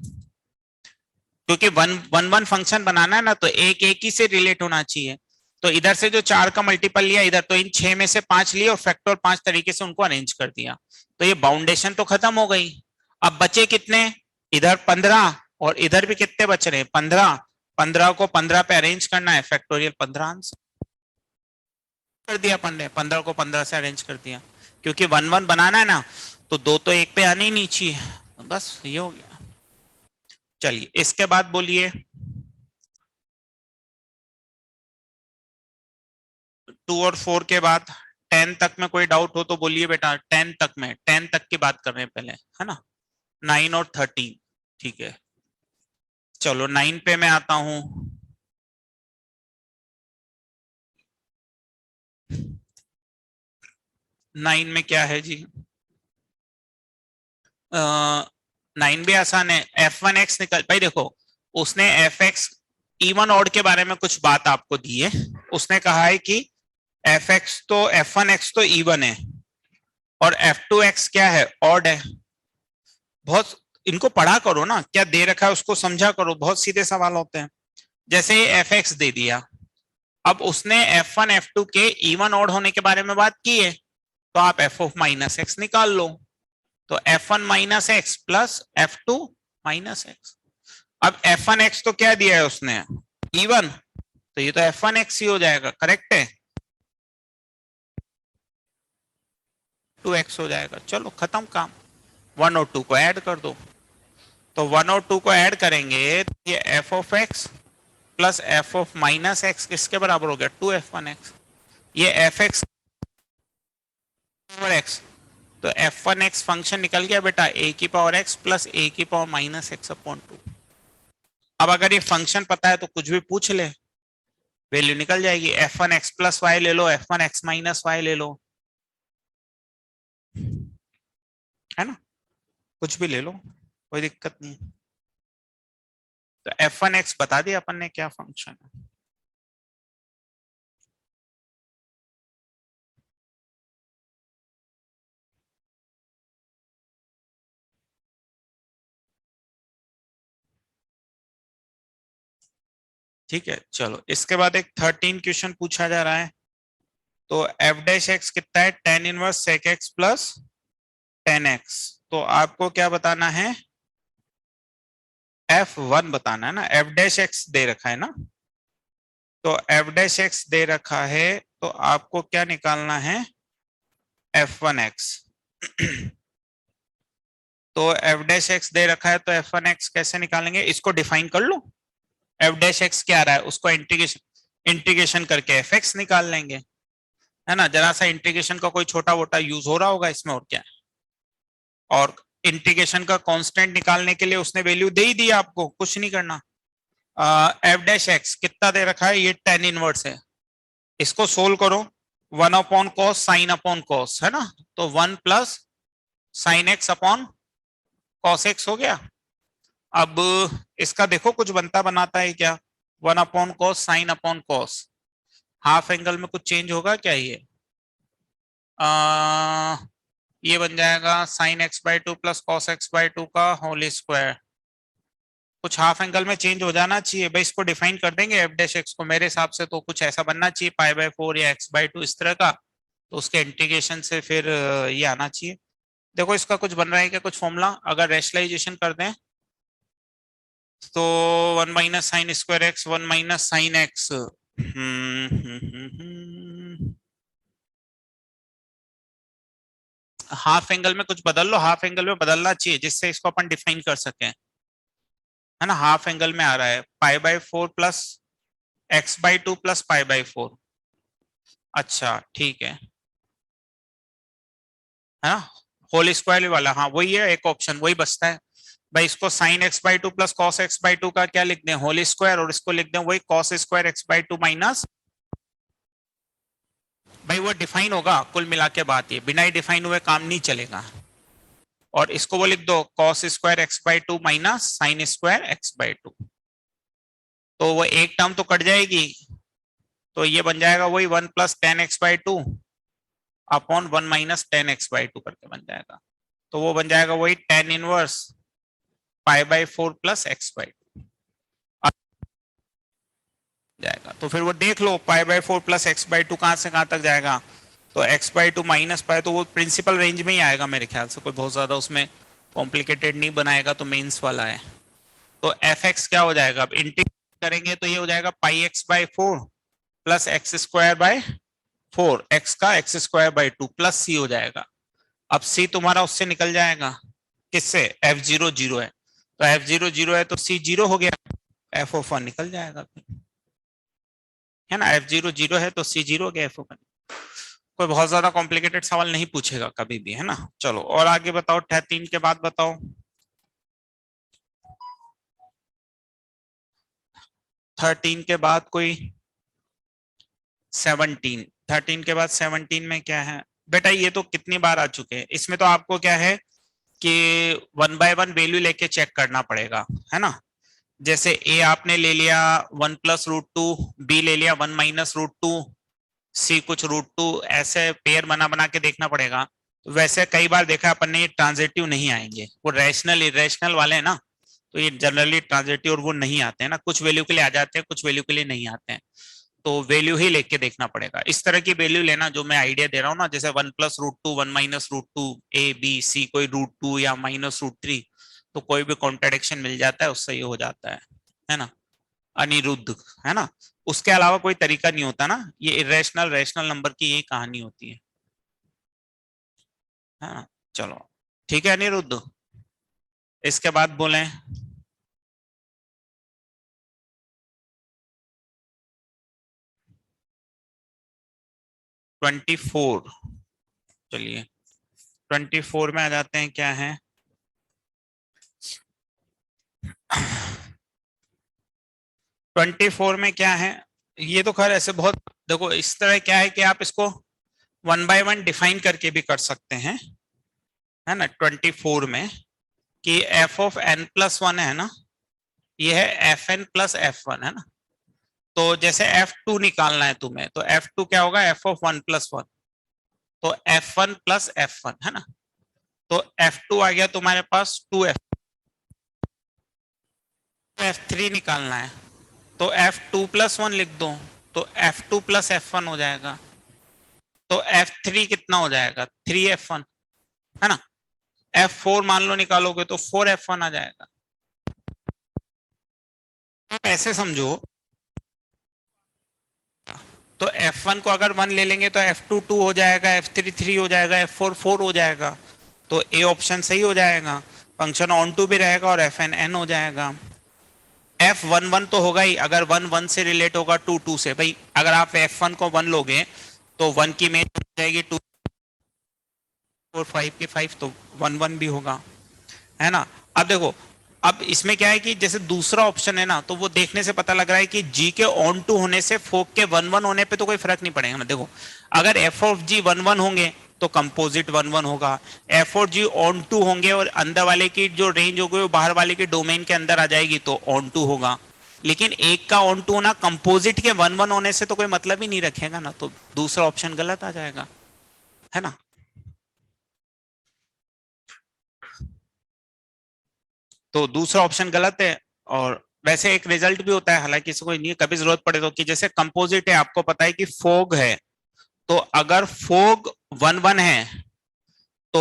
[SPEAKER 1] क्योंकि वन वन वन फंक्शन बनाना है ना, तो एक एक ही से रिलेट होना चाहिए। तो इधर से जो 4 का मल्टीपल लिया इधर, तो इन 6 में से 5 लिए और फैक्टर 5 तरीके से उनको अरेंज कर दिया। तो ये बाउंडेशन तो खत्म हो गई। अब बचे कितने, इधर 15 और इधर भी कितने बच रहे हैं 15। 15 को 15 पे अरेंज करना है, फैक्टोरियल 15 आंसर कर दिया अपन ने, 15 को 15 से अरेंज कर दिया। क्योंकि 1 1 बनाना है ना, तो 2 तो 1 पे आने ही नहीं चाहिए। बस ये हो गया। चलिए इसके बाद बोलिए 2 और 4 के बाद 10 तक में कोई डाउट हो तो बोलिए बेटा। 10 तक में, 10 तक की बात कर रहे हैं पहले, है ना। 9 और 13, ठीक है। चलो 9 पे मैं आता हूं। 9 में क्या है जी, 9 भी आसान है। F1X निकल भाई, देखो उसने FX इवन ऑड के बारे में कुछ बात आपको दी है। उसने कहा है कि FX तो F1X तो इवन है और F2X क्या है, ऑड है। बहुत इनको पढ़ा करो ना, क्या दे रखा है उसको समझा करो, बहुत सीधे सवाल होते हैं। जैसे FX दे दिया, अब उसने F1 F2 के इवन ऑड होने के बारे में बात की है, तो आप F ऑफ माइनस एक्स निकाल लो। तो F1 minus x plus F2 minus x. अब F1X तो क्या दिया है उसने, इवन, तो ये तो F1X ही हो जाएगा, करेक्ट है। 2x हो जाएगा, चलो खत्म काम। 1 और 2 को ऐड कर दो, तो 1 और 2 को ऐड करेंगे तो ये f of x plus f of minus x किसके बराबर हो गया, 2f1x। ये fx पावर x, तो f1x फंक्शन निकल गया बेटा a की पावर x प्लस a की पावर माइनस एक्स अपॉन 2। अब अगर ये फंक्शन पता है तो कुछ भी पूछ ले, वैल्यू निकल जाएगी। f1x प्लस वाई ले लो, f1x माइनस वाई ले लो, है ना, कुछ भी ले लो, कोई दिक्कत नहीं। तो f1x बता दिया अपन ने क्या फंक्शन है। ठीक है, चलो इसके बाद एक 13 क्वेश्चन पूछा जा रहा है। तो एफ डैश एक्स कितना है, tan inverse sec X plus 10x। तो आपको क्या बताना है, f1 बताना है ना, एफ डैश एक्स दे रखा है ना, तो एफ डैश एक्स दे रखा है, तो आपको क्या निकालना है, f1x। तो एफ डैश एक्स दे रखा है तो f1x कैसे निकालेंगे, इसको डिफाइन कर लो। एफ डैश एक्स क्या आ रहा है, उसको इंटीग्रेशन इंटीग्रेशन करके एफ एक्स निकाल लेंगे, है ना। जरा सा इंटीग्रेशन का कोई छोटा मोटा यूज हो रहा होगा इसमें, और क्या। और इंटीग्रेशन का कांस्टेंट निकालने के लिए उसने वैल्यू दे ही दी आपको, कुछ नहीं करना। एफ डैश एक्स कितना दे रखा है, ये टेन इनवर्स है, इसको सोल्व करो। One upon cos sine upon cos, है ना, तो one plus sine x upon cos x हो गया। अब इसका देखो कुछ बनता बनाता है क्या, one upon cos sine upon cos, half angle में कुछ चेंज होगा क्या, ये बन जाएगा sine x by two plus cos x by to का होल स्क्वायर। कुछ हाफ एंगल में चेंज हो जाना चाहिए भाई, इसको डिफाइन कर देंगे एफ डैश एक्स को, मेरे हिसाब से तो कुछ ऐसा बनना चाहिए पाई बाय फोर या एक्स बाई टू इस तरह का, तो उसके इंटीग्रेशन से फिर ये आना चाहिए। देखो इसका कुछ बन रहा है क्या, कुछ फॉर्मूला अगर रेशनलाइजेशन कर दें तो one minus sine square x, one minus sine x, half angle में कुछ बदल लो, हाफ एंगल में बदलना चाहिए जिससे इसको अपन डिफाइन कर सकें, है ना। हाफ एंगल में आ रहा है pi by four plus x by two plus pi by four. अच्छा ठीक है ना, होल स्क्वायर वाला, हाँ वही है, एक ऑप्शन वही बचता है भाई। इसको sine x by two plus cos x by to का क्या लिख दें, होल स्क्वायर, और इसको लिख दें वही cos square x by two minus, भाई वो डिफाइन होगा कुल मिला के बात, ये बिना ही डिफाइन हुए काम नहीं चलेगा। और इसको वो लिख दो cos square x by two minus sine square x by to, तो वो एक टर्म तो कट जाएगी, तो ये बन जाएगा वही one plus tan x by two upon one minus tan x by two करके बन जाएगा। तो वो बन जाएगा वही tan inverse pi by four plus x by जाएगा। तो फिर वो देख लो pi by four plus x by two कहां से कहां तक जाएगा, तो x by two minus pi, तो वो प्रिंसिपल रेंज में ही आएगा मेरे ख्याल से, कोई बहुत ज्यादा उसमें कॉम्प्लिकेटेड नहीं बनाएगा, तो मेंस वाला है। तो एफ एक्स क्या हो जाएगा, अब इंटीग्रेट करेंगे तो ये हो जाएगा pi x by four plus x square by four, x का x square by two plus c हो जाएगा। अब सी तुम्हारा उससे निकल जाएगा, किससे, एफ जीरो जीरो है, तो एफ जीरो जीरो है तो सी जीरो हो गया, एफ ऑफ वन निकल जाएगा फिर, है ना, एफ जीरो जीरो है तो सी जीरो हो गया, एफ ऑफ वन। कोई बहुत ज्यादा कॉम्प्लिकेटेड सवाल नहीं पूछेगा कभी भी, है ना। चलो और आगे बताओ, 13 के बाद बताओ, 13 के बाद कोई 17, 13 के बाद 17 में क्या है बेटा, ये तो कितनी बार आ चुके हैं, इसमें तो आपको क्या है कि वन बाय वन वैल्यू लेके चेक करना पड़ेगा, है ना। जैसे ए आपने ले लिया one plus root two, B ले लिया one minus root two, C कुछ रूट टू, ऐसे पेयर बना बना के देखना पड़ेगा। वैसे कई बार देखा अपन ने, ये ट्रांजिटिव नहीं आएंगे, वो रैशनल इरेशनल वाले हैं ना, तो ये जनरली ट्रांजिटिव और वो नहीं आते हैं ना, कुछ वैल्यू के लिए आ जाते हैं, कुछ वैल्यू के लिए नहीं आते हैं, तो वैल्यू ही लेके देखना पड़ेगा। इस तरह की वैल्यू लेना जो मैं आइडिया दे रहा हूँ ना, जैसे one plus root two, one minus root two, A B C, कोई रूट टू या माइनस रूट थ्री, तो कोई भी कॉन्ट्रेडिक्शन मिल जाता है उससे ये हो जाता है ना, अनिरुद्ध, है ना। उसके अलावा कोई तरीका नहीं होता ना, ये इरेशनल रैशनल नंबर की यही कहानी होती है ना। चलो ठीक है अनिरुद्ध, इसके बाद बोले, 24, चलिए 24 में आ जाते हैं, क्या है 24 में क्या है, ये तो खैर ऐसे बहुत, देखो इस तरह क्या है कि आप इसको 1 by 1 डिफाइन करके भी कर सकते हैं, है ना। 24 में कि F of N plus one है ना, ये है F N plus F one, है ना। तो जैसे F2 निकालना है तुम्हें, तो F2 क्या होगा, F of one plus one, तो F1 प्लस F1, है ना। तो F2 आ गया तुम्हारे पास 2F, F3 निकालना है तो F2 प्लस वन लिख दो, तो F2 प्लस F1 हो जाएगा, तो F3 कितना हो जाएगा, 3F1, है ना। F4 मान लो निकालोगे तो 4F1 आ जाएगा। ऐसे समझो, तो F1 को अगर 1 ले लेंगे तो F2 2 हो जाएगा, F3 3 हो जाएगा, F4 4 हो जाएगा, तो ए ऑप्शन सही हो जाएगा। फंक्शन ऑन टू भी रहेगा और एफ एन एन हो जाएगा। F11 तो होगा ही, अगर 1 1 से रिलेट होगा 2 2 से, भाई अगर आप F1 को 1 लोगे तो 1 की इमेज हो जाएगी 2 4 5 की 5, तो 1 1 भी होगा, है ना। अब देखो, अब इसमें क्या है कि जैसे दूसरा ऑप्शन है ना, तो वो देखने से पता लग रहा है कि जी के ऑन टू होने से फोक के 1 1 होने पे तो कोई फर्क नहीं पड़ेगा ना। देखो अगर एफ ऑफ जी 1 1 होंगे तो कंपोजिट 1 1 होगा, एफ और जी ऑन टू होंगे और अंदर वाले की जो रेंज होगी वो बाहर वाले के डोमेन के अंदर आ जाएगी तो ऑन टू होगा। लेकिन एक का ऑन टू होना कंपोजिट के 1 1 होने से तो कोई मतलब ही नहीं रखेगा ना, तो दूसरा ऑप्शन गलत आ जाएगा, है ना। तो दूसरा ऑप्शन गलत है। और वैसे एक रिजल्ट भी होता है, हालांकि इसको नहीं कभी जरूरत पड़े तो, कि जैसे कंपोजिट है, आपको पता है कि फोग है, तो अगर फोग 1 1 है तो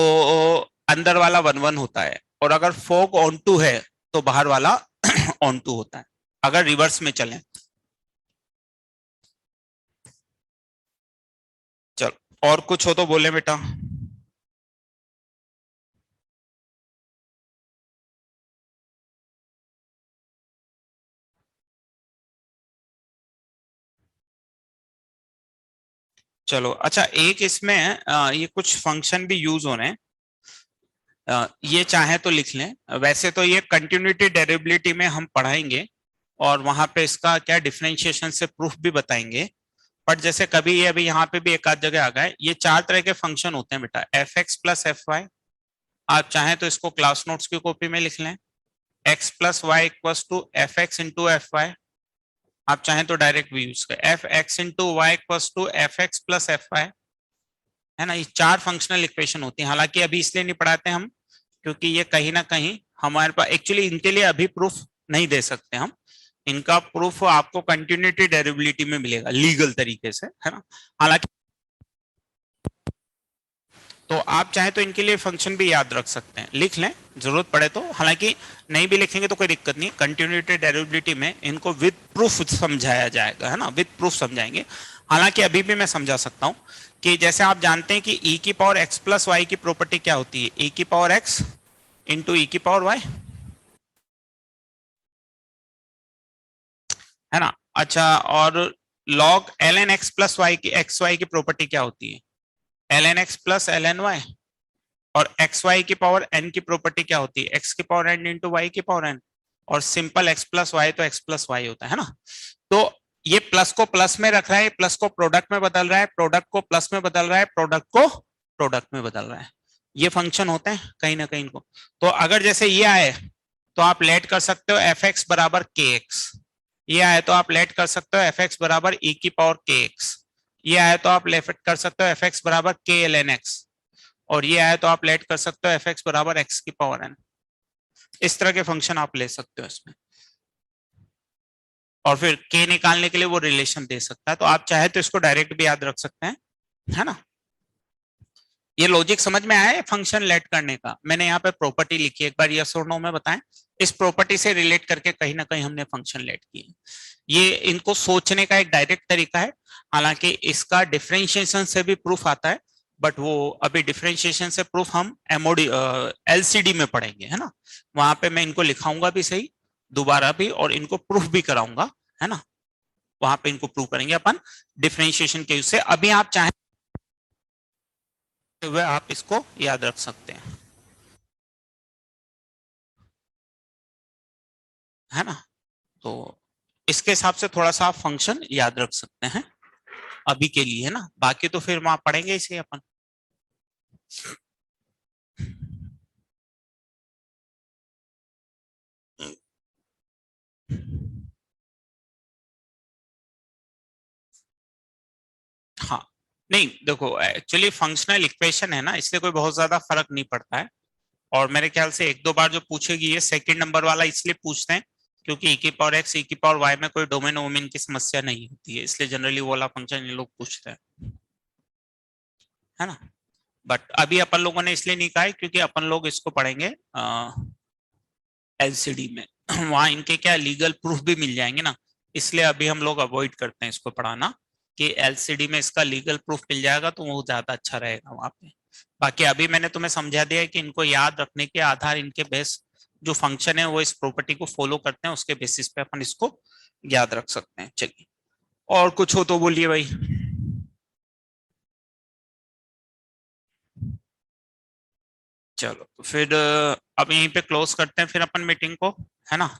[SPEAKER 1] अंदर वाला 1 1 होता है, और अगर फोग ऑन टू है तो बाहर वाला ऑन टू होता है, अगर रिवर्स में चलें। चलो और कुछ हो तो बोले बेटा। चलो अच्छा, एक इसमें ये कुछ फंक्शन भी यूज हो रहे हैं, ये चाहे तो लिख लें। वैसे तो ये कंटिन्यूटी डेरिवेबिलिटी में हम पढ़ाएंगे और वहां पे इसका क्या डिफरेंशिएशन से प्रूफ भी बताएंगे, बट जैसे कभी ये अभी यहाँ पे भी एक आध जगह आ गए, ये 4 तरह के फंक्शन होते हैं बेटा, F X plus F Y. आप चाहें तो इसको क्लास नोट्स की कॉपी में लिख लें, X plus Y equals to F X into F Y. आप चाहें तो डायरेक्ट भी यूज करें, F X into Y equals to F X plus F Y, है ना। ये 4 फंक्शनल इक्वेशन होती हैं, हालांकि अभी इसलिए नहीं पढ़ाते हम क्योंकि ये कहीं ना कहीं हमारे पास एक्चुअली इनके लिए अभी प्रूफ नहीं दे सकते हम, इनका प्रूफ आपको कंटिन्यूटी डेरिवेबिलिटी में मिलेगा लीगल तरीके से, है ना। हालांकि तो आप चाहे तो इनके लिए फंक्शन भी याद रख सकते हैं, लिख लें जरूरत पड़े तो, हालांकि नहीं भी लिखेंगे तो कोई दिक्कत नहीं। कंटिन्यूटी डेरिवेबिलिटी में इनको विद प्रूफ समझाया जाएगा, है ना, विद प्रूफ समझाएंगे। हालांकि अभी भी मैं समझा सकता हूं कि जैसे आप जानते हैं कि e की पावर x प्लस वाई की प्रॉपर्टी क्या होती है, e की पावर x इंटू ई की पावर वाई, है ना। अच्छा, और log ln x plus Y की एक्स वाई की प्रॉपर्टी क्या होती है, ln x plus ln y। और एक्स वाई की पावर n की प्रॉपर्टी क्या होती है, x की पावर n इंटू वाई की पावर n। और सिंपल x प्लस वाई तो x प्लस वाई होता है ना। तो ये प्लस को प्लस में रख रहा है, प्लस को प्रोडक्ट में बदल रहा है, प्रोडक्ट को प्लस में बदल रहा है, प्रोडक्ट को प्रोडक्ट में बदल रहा है। ये फंक्शन होते हैं कहीं ना कहीं इनको। तो अगर जैसे ये आए तो आप लेट कर सकते हो एफ एक्स बराबर के एक्स, ये आए तो आप लेट कर सकते हो एफ एक्स बराबर ई की पावर के एक्स, ये आए तो आप लेट कर सकते हो एफ एक्स बराबर के एल एन एक्स, और ये आए तो आप लेट कर सकते हो एफ एक्स बराबर एक्स की पावर एन। इस तरह के फंक्शन आप ले सकते हो इसमें, और फिर के निकालने के लिए वो रिलेशन दे सकता है, तो आप चाहे तो इसको डायरेक्ट भी याद रख सकते हैं, है ना। ये लॉजिक समझ में आया है फंक्शन लेट करने का, मैंने यहाँ पे प्रॉपर्टी लिखी है, एक बार यस और नो में बताएं। इस प्रॉपर्टी से रिलेट करके कहीं ना कहीं हमने फंक्शन लेट किए। ये इनको सोचने का एक डायरेक्ट तरीका है, हालांकि इसका डिफरेंशिएशन से भी प्रूफ आता है, बट वो अभी डिफरेंशिएशन से प्रूफ हम एमओडी एलसीडी में पढ़ेंगे, है ना। वहां पे मैं इनको लिखाऊंगा भी सही दोबारा भी, और इनको प्रूफ भी कराऊंगा, है ना। वहां पे इनको प्रूव करेंगे अपन डिफरेंशिएशन के यूज से। अभी आप चाहें हुए आप इसको याद रख सकते हैं, है ना। तो इसके हिसाब से थोड़ा सा आप फंक्शन याद रख सकते हैं अभी के लिए, है ना। बाकी तो फिर वहां पढ़ेंगे इसे अपन। हाँ, नहीं देखो, एक्चुअली फंक्शनल इक्वेशन है ना, इसलिए कोई बहुत ज्यादा फर्क नहीं पड़ता है। और मेरे ख्याल से एक दो बार जो पूछेगी ये सेकंड नंबर वाला इसलिए पूछते हैं क्योंकि ई की पावर एक्स ई की पावर वाई में कोई डोमेन वोमेन की समस्या नहीं होती है, इसलिए जनरली वो वाला फंक्शन ये लोग पूछते हैं, है ना। बट अभी अपन लोगों ने इसलिए नहीं कहा है क्योंकि अपन लोग इसको पढ़ेंगे एलसीडी में। वहां इनके क्या लीगल प्रूफ भी मिल जाएंगे ना, इसलिए अभी हम लोग अवॉइड करते हैं इसको पढ़ाना, कि एलसीडी में इसका लीगल प्रूफ मिल जाएगा तो वो ज्यादा अच्छा रहेगा वहां पे। बाकी अभी मैंने तुम्हें समझा दिया है कि इनको याद रखने के आधार इनके बेस जो फंक्शन है वो इस प्रॉपर्टी को फॉलो करते हैं, उसके बेसिस पे अपन इसको याद रख सकते हैं। चलिए, और कुछ हो तो बोलिए भाई। चलो तो फिर अब यहीं पे क्लोज करते हैं फिर अपन मीटिंग को, है ना।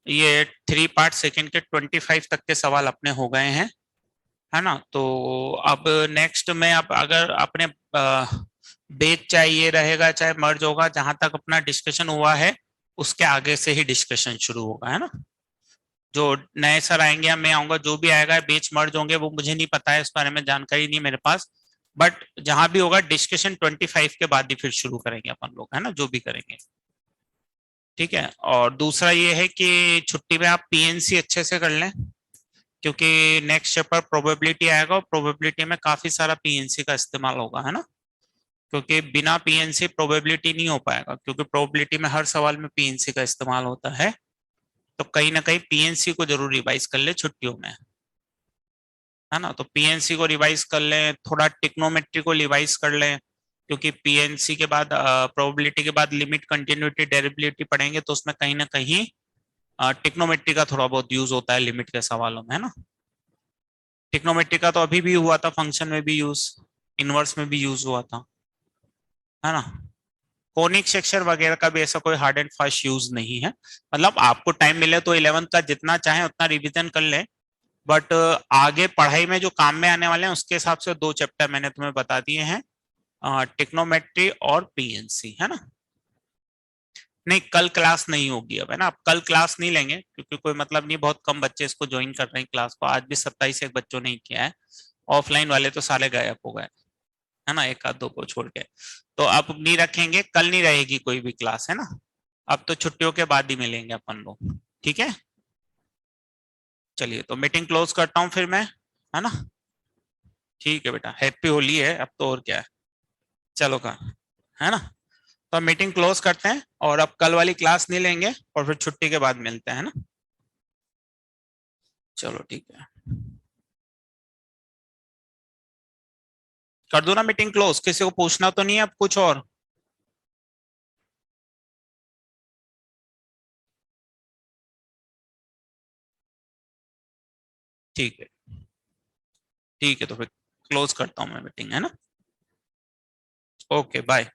[SPEAKER 1] ये 3 पार्ट सेकंड के 25 तक के सवाल अपने हो गए हैं, है ना। तो अब नेक्स्ट में अब अगर अपने बेच चाहिए रहेगा चाहे मर्ज होगा, जहां तक अपना डिस्कशन हुआ है उसके आगे से ही डिस्कशन शुरू होगा, है ना। जो नए सर आएंगे या मैं आऊंगा, जो भी आएगा बेच मर्ज होंगे वो मुझे नहीं पता है, इस बारे में जानकारी नहीं मेरे पास। बट जहां भी होगा डिस्कशन 25 के बाद ही फिर शुरू करेंगे अपन लोग, है ना, जो भी करेंगे। ठीक है, और दूसरा ये है कि छुट्टी में आप पीएनसी अच्छे से कर लें, क्योंकि नेक्स्ट चैप्टर प्रोबेबिलिटी आएगा और प्रोबेबिलिटी में काफी सारा पीएनसी का इस्तेमाल होगा, है ना। क्योंकि बिना पीएनसी प्रोबेबिलिटी नहीं हो पाएगा, क्योंकि प्रोबेबिलिटी में हर सवाल में पीएनसी का इस्तेमाल होता है। तो कहीं ना कहीं पीएनसी को जरूर रिवाइज कर ले छुट्टियों में, है ना। तो पीएनसी को रिवाइज कर लें, थोड़ा टिक्नोमेट्री को रिवाइज कर लें, क्योंकि पीएनसी के बाद प्रोबेबिलिटी के बाद लिमिट कंटिन्यूटी डेरिवेबिलिटी पढ़ेंगे तो उसमें कहीं ना कहीं टिक्नोमेट्री का थोड़ा बहुत यूज होता है लिमिट के सवालों में, है ना। टिक्नोमेट्री का तो अभी भी हुआ था, फंक्शन में भी यूज, इनवर्स में भी यूज हुआ था, है ना। कोनिक सेक्शन वगैरह का भी ऐसा कोई हार्ड एंड फास्ट यूज नहीं है। मतलब आपको टाइम मिले तो 11th का जितना चाहे उतना रिवीजन कर लें, बट आगे पढ़ाई में जो काम में आने वाले हैं उसके हिसाब से 2 चैप्टर मैंने तुम्हें बता दिए हैं, टिक्नोमेट्री और पीएनसी, है ना। नहीं, कल क्लास नहीं होगी अब, है ना। अब कल क्लास नहीं लेंगे क्योंकि कोई मतलब नहीं, बहुत कम बच्चे इसको ज्वाइन कर रहे हैं क्लास को, आज भी 27 एक बच्चों ने किया है। ऑफलाइन वाले तो सारे गायब हो गए, है ना, एक आध दो को छोड़ के। तो अब नहीं रखेंगे, कल नहीं रहेगी कोई भी क्लास, है ना। अब तो छुट्टियों के बाद ही मिलेंगे अपन लोग, ठीक है। चलिए तो मीटिंग क्लोज करता हूँ फिर मैं, है ना। ठीक है बेटा, हैप्पी होली है अब तो, और क्या है। चलो कहा, है ना। तो मीटिंग क्लोज करते हैं और अब कल वाली क्लास नहीं लेंगे और फिर छुट्टी के बाद मिलते हैं, है ना। चलो ठीक है, कर दो ना मीटिंग क्लोज, किसी को पूछना तो नहीं है अब कुछ और। ठीक है, ठीक है, तो फिर क्लोज करता हूँ मैं मीटिंग, है ना। Okay bye.